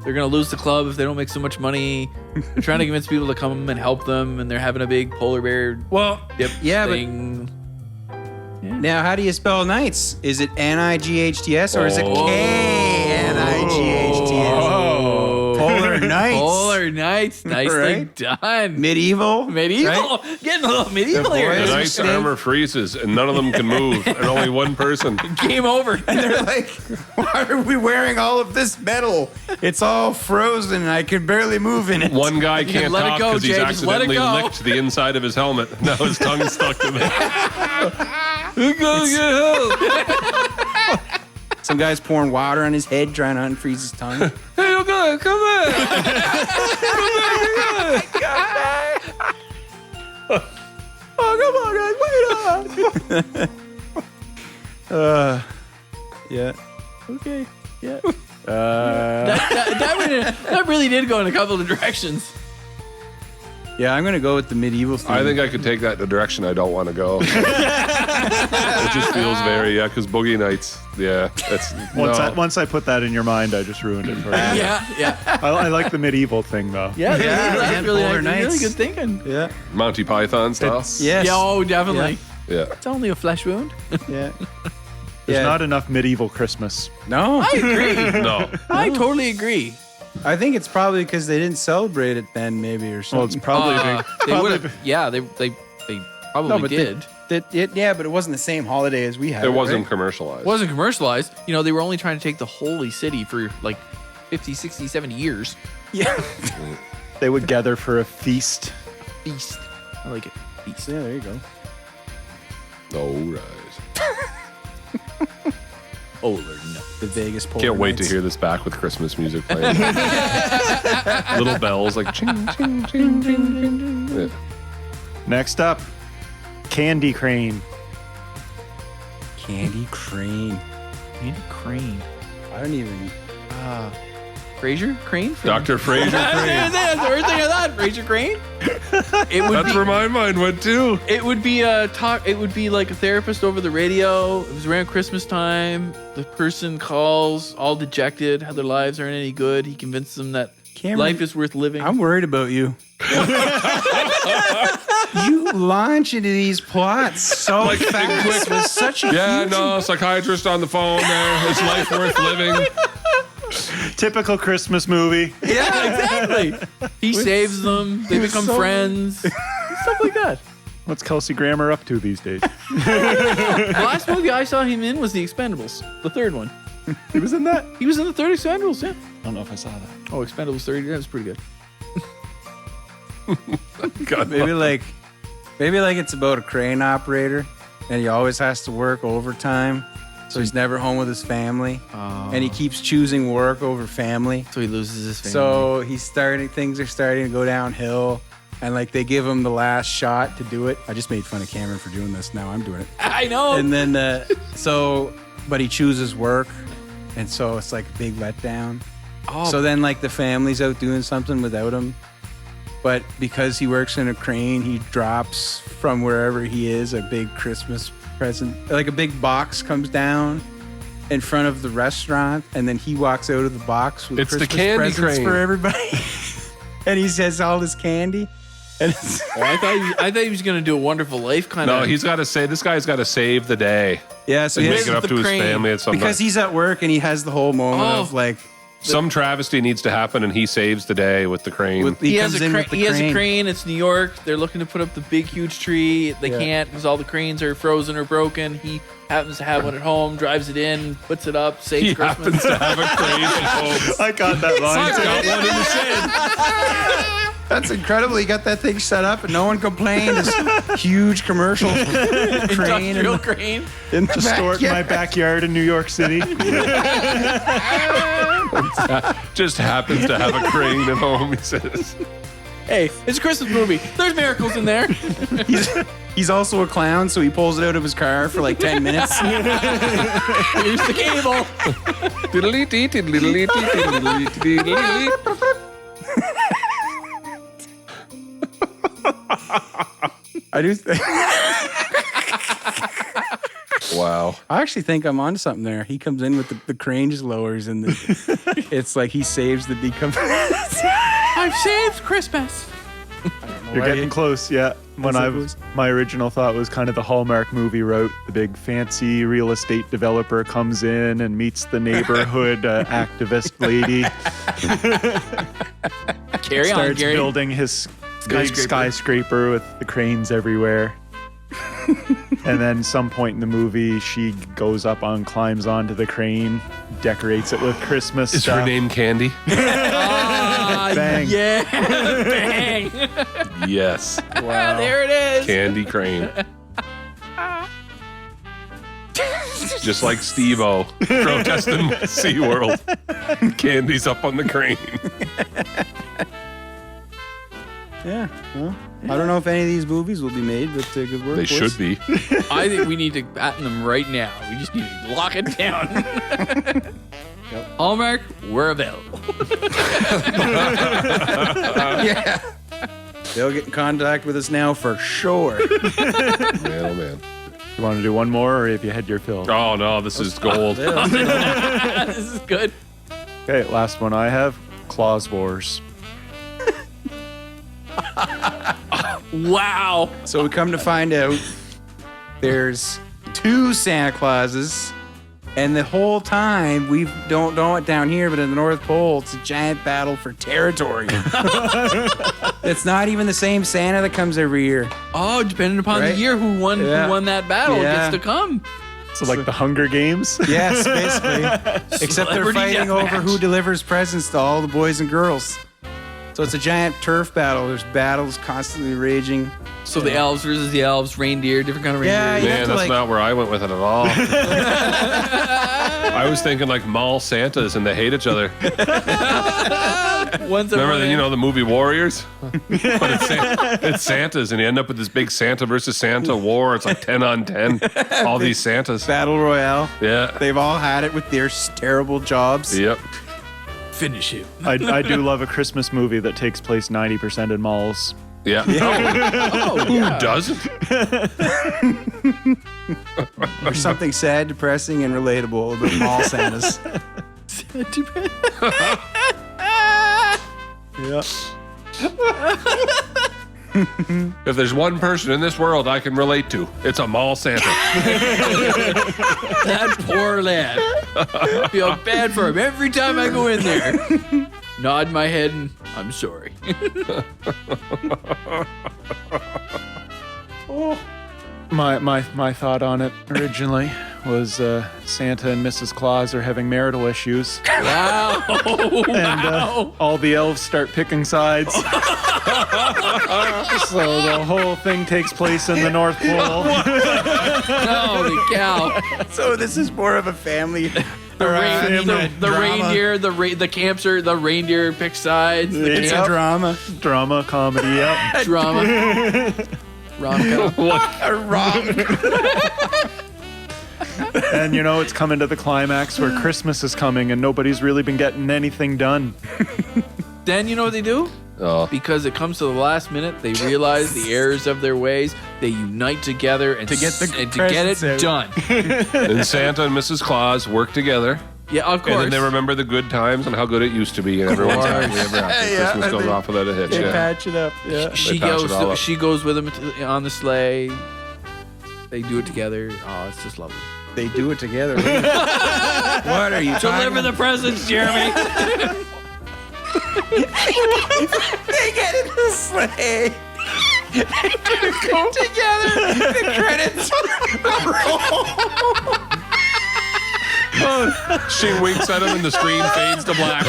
S3: They're gonna lose the club if they don't make so much money. They're trying to convince people to come and help them, and they're having a big polar bear
S2: Well,
S3: dip
S2: yeah, but
S3: thing.
S2: now how do you spell nights? Is it Nights or is it
S1: Oh.
S2: Knights? Polar nights.
S3: Polar Nights. Nicely
S2: Right?
S3: done.
S2: Medieval.
S3: Medieval. Getting a little medieval
S2: The
S3: here.
S1: the
S2: voice-
S1: knight's armor freezes and none of them can move, and only one person.
S3: Game over.
S2: And they're like, why are we wearing all of this metal? It's all frozen and I can barely move in it.
S1: One guy
S3: can
S1: can't
S3: let it
S1: talk
S3: go,
S1: because he's
S3: Jay, just let it
S1: accidentally
S3: go.
S1: licked the inside of his helmet. Now his tongue's stuck to it.
S2: Some guy's pouring water on his head trying to unfreeze his tongue.
S1: Hey, feel good. Come back.
S2: Oh, come on, guys, wait up. Yeah.
S3: Okay. Yeah.
S2: Uh,
S3: That really did go in a couple of directions.
S2: yeah, I'm gonna go with the medieval theme.
S1: I think I could take that in a direction I don't want to go. It just feels very, because Boogie Nights, that's
S4: Once I put that in your mind, I just ruined it for you.
S3: Yeah.
S4: I like the medieval thing though.
S3: Yeah, that's really,
S2: Polar
S3: really
S2: Nights.
S3: good thinking.
S2: Yeah.
S1: Monty Python style.
S4: It's-
S2: Yes.
S3: Yeah, oh, definitely.
S1: Yeah.
S3: It's only a flesh wound.
S2: Yeah.
S4: There's not enough medieval Christmas.
S2: No.
S3: I agree.
S1: No.
S3: I totally agree.
S2: I think it's probably because they didn't celebrate it then, maybe, or
S4: Well,
S2: something.
S4: it's probably
S3: They would have. Yeah, they probably
S2: No, but
S3: did.
S2: Yeah, but it wasn't the same holiday as we had.
S1: It wasn't
S2: right?
S1: commercialized.
S3: It wasn't commercialized. You know, they were only trying to take the holy city for like 50, 60, 70 years.
S2: Yeah.
S4: they would gather for a feast.
S3: Feast. I like it. Feast.
S2: Yeah, there you go.
S1: All right.
S3: Oh, Lord, no.
S2: The Vegas Polar
S1: Can't wait to
S2: Nights.
S1: hear this back with Christmas music playing. Little bells like ching, ching, ching, ching, ching. Yeah.
S4: Next up, Candy Crane.
S2: Candy Crane.
S3: Andy Crane.
S2: I don't even.
S3: Fraser Crane?
S1: Dr. Fraser Crane.
S3: That's the first thing I thought. Fraser Crane? It would
S1: That's
S3: be,
S1: where my mind went too.
S3: it would be a talk. It would be like a therapist over the radio. It was around Christmas time. The person calls all dejected, how their lives aren't any good. He convinces them that
S2: Cameron,
S3: life is worth living.
S2: I'm worried about you. You launch into these plots so
S1: Like,
S2: fast with such a
S1: Yeah,
S2: huge...
S1: no, psychiatrist on the phone there. Is life worth living?
S4: Typical Christmas movie.
S3: Yeah, exactly. He saves them. They become
S2: so-
S3: friends. Stuff like that.
S4: What's Kelsey Grammer up to these days?
S3: The last movie I saw him in was The Expendables, the third one.
S4: He was in that?
S3: He was in the third Expendables, yeah.
S4: I don't know if I saw that.
S3: Oh, Expendables 30, that was pretty good.
S1: God,
S2: Maybe like it's about a crane operator, and he always has to work overtime, so he's never home with his family, and he keeps choosing work over family.
S3: So he loses his family.
S2: So things are starting to go downhill, and like they give him the last shot to do it. I just made fun of Cameron for doing this. Now I'm doing it.
S3: I know.
S2: And then but he chooses work, and so it's like a big letdown.
S3: Oh,
S2: So then like the family's out doing something without him, but because he works in a crane, he drops from wherever he is a big Christmas present, like a big box comes down in front of the restaurant, and then he walks out of the box with
S1: It's the
S2: Christmas
S1: candy
S2: presents
S1: crane.
S2: for everybody. And he says all this candy, and it's,
S3: I thought he was going to do a Wonderful Life kind of.
S1: No, this guy's got to save the day
S2: yeah, so
S1: and
S2: he
S1: make
S2: has,
S1: it up
S3: the
S1: to his
S3: crane.
S1: family at some
S2: because
S1: time.
S2: he's at work and he has the whole moment
S3: Oh.
S2: of like
S1: Some travesty needs to happen, and he saves the day with the crane.
S3: He has
S2: comes
S3: a
S2: in
S3: crane.
S2: with the
S3: He has a
S2: crane.
S3: crane. It's New York. They're looking to put up the big, huge tree. They
S2: Yeah.
S3: can't because all the cranes are frozen or broken. He happens to have one at home, drives it in, puts it up, saves
S1: He
S3: Christmas.
S1: happens to have a crane at home.
S4: I got that line.
S1: He's got one in the shed.
S2: That's incredible. He got that thing set up and no one complained. This huge commercial crane
S3: Industrial crane.
S2: in the
S4: To store it in my
S2: backyard.
S4: backyard in New York City.
S1: Just happens to have a crane at home, he says.
S3: Hey, it's a Christmas movie. There's miracles in there.
S2: He's also a clown, so he pulls it out of his car for like 10 minutes.
S3: Here's the cable.
S1: Diddly-dee, diddly-dee, diddly-dee, diddly-dee.
S2: I do.
S1: Wow.
S2: I actually think I'm onto something there. He comes in with the crane just lowers, and it's like he saves the decomposed.
S3: I've saved Christmas.
S4: You're getting close, yeah. My original thought was kind of the Hallmark movie route. The big fancy real estate developer comes in and meets the neighborhood activist lady.
S3: Carry on,
S4: Starts
S3: Gary.
S4: building his big
S3: Skyscraper.
S4: skyscraper with the cranes everywhere. And then some point in the movie, she goes up climbs onto the crane, decorates it with Christmas
S1: Is
S4: stuff.
S1: her name Candy?
S4: Bang.
S3: Yeah. Bang.
S1: Yes.
S3: There it is.
S1: Candy Crane. just like Steve-O protesting SeaWorld. Candy's up on the crane.
S2: Yeah. Well, I don't know if any of these movies will be made, but good work.
S1: They
S2: boys.
S1: should be.
S3: I think we need to patent them right now. We just need to lock it down. Hallmark, we're available.
S2: Yeah. They'll get in contact with us now for sure.
S1: Man, oh man.
S4: You want to do one more, or have you had your fill?
S1: Oh no, this is gold.
S3: This is good.
S4: Okay, last one I have. Claus Wars.
S3: Wow.
S2: So we come to find out there's 2 Santa Clauses, and the whole time we don't know it down here, but in the North Pole, it's a giant battle for territory. It's not even the same Santa that comes every year.
S3: Oh, depending upon
S2: Right?
S3: the year, who won that battle
S2: Yeah.
S3: gets to come.
S4: So like the Hunger Games?
S2: Yes, basically. Except they're
S3: Celebrity
S2: fighting over
S3: deathmatch.
S2: who delivers presents to all the boys and girls. So it's a giant turf battle. There's battles constantly raging.
S3: So the elves versus the elves, reindeer, different kind of
S2: Yeah,
S3: reindeer.
S2: you have
S1: Man,
S2: to,
S1: that's
S2: like-
S1: not where I went with it at all. I was thinking like mall Santas and they hate each other.
S3: One's
S1: Remember
S3: everyone in.
S1: the movie Warriors? But it's Santas and you end up with this big Santa versus Santa war. It's like 10 on 10. All these Santas.
S2: Battle Royale.
S1: Yeah.
S2: They've all had it with their terrible jobs.
S1: Yep.
S3: Finish him.
S4: I do love a Christmas movie that takes place 90% in malls.
S1: Yeah.
S3: Oh,
S1: Who
S3: yeah.
S1: doesn't?
S2: There's something sad, depressing, and relatable about mall Santas.
S4: Yeah.
S1: If there's one person in this world I can relate to, it's a mall Santa.
S3: That poor lad. I feel bad for him every time I go in there. Nod my head and I'm sorry.
S4: My thought on it originally was Santa and Mrs. Claus are having marital issues.
S3: Wow.
S4: And all the elves start picking sides. So the whole thing takes place in the North Pole.
S3: Holy cow.
S2: So this is more of a family.
S3: The, the
S2: drama.
S3: reindeer, the camps are the reindeer pick sides. The
S2: It's a
S3: camp
S2: drama.
S4: Drama, comedy, yep.
S3: drama. Rom-com.
S2: A rom.
S4: And you know, it's coming to the climax where Christmas is coming and nobody's really been getting anything done.
S3: Then you know what they do?
S1: Oh.
S3: Because it comes to the last minute, they realize the errors of their ways. They unite together and
S2: To get the
S3: and to get it
S2: presents
S3: done.
S1: And Santa and Mrs. Claus work together.
S3: Yeah, of course.
S1: And then they remember the good times and how good it used to be, and everyone's happy ever after.
S2: Yeah,
S1: Christmas goes
S2: they-
S1: off without a hitch.
S2: They
S1: Yeah.
S2: patch it up. Yeah.
S3: she
S1: patch
S3: goes.
S1: it all up.
S3: She goes with them on the sleigh. They do it together. Oh, it's just lovely.
S2: They do it together. What are you talking
S3: Deliver the presents, Jeremy.
S2: They get in the sleigh. They go together. The credits roll.
S1: She winks at him and the screen fades to black.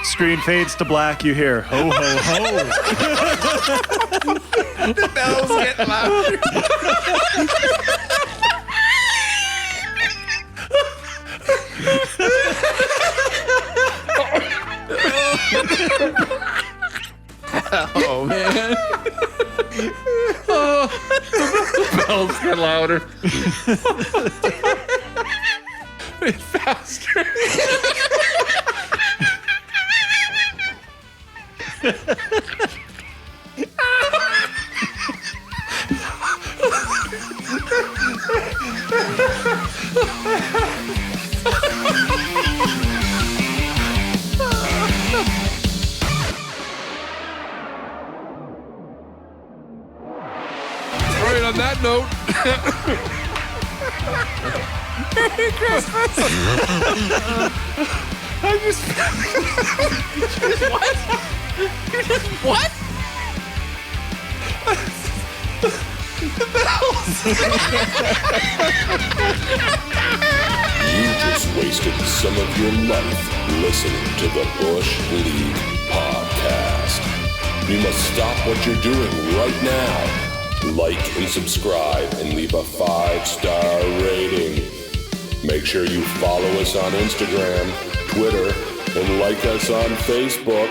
S4: Screen fades to black, you hear ho ho ho.
S2: The bells get louder.
S3: Oh man.
S1: Bells get louder. Faster. Right, on that note.
S2: Merry Christmas.
S3: What?
S5: You just wasted some of your life listening to the Bush League podcast. You must stop what you're doing right now. Like and subscribe and leave a 5-star rating. Make sure you follow us on Instagram, Twitter, and like us on Facebook.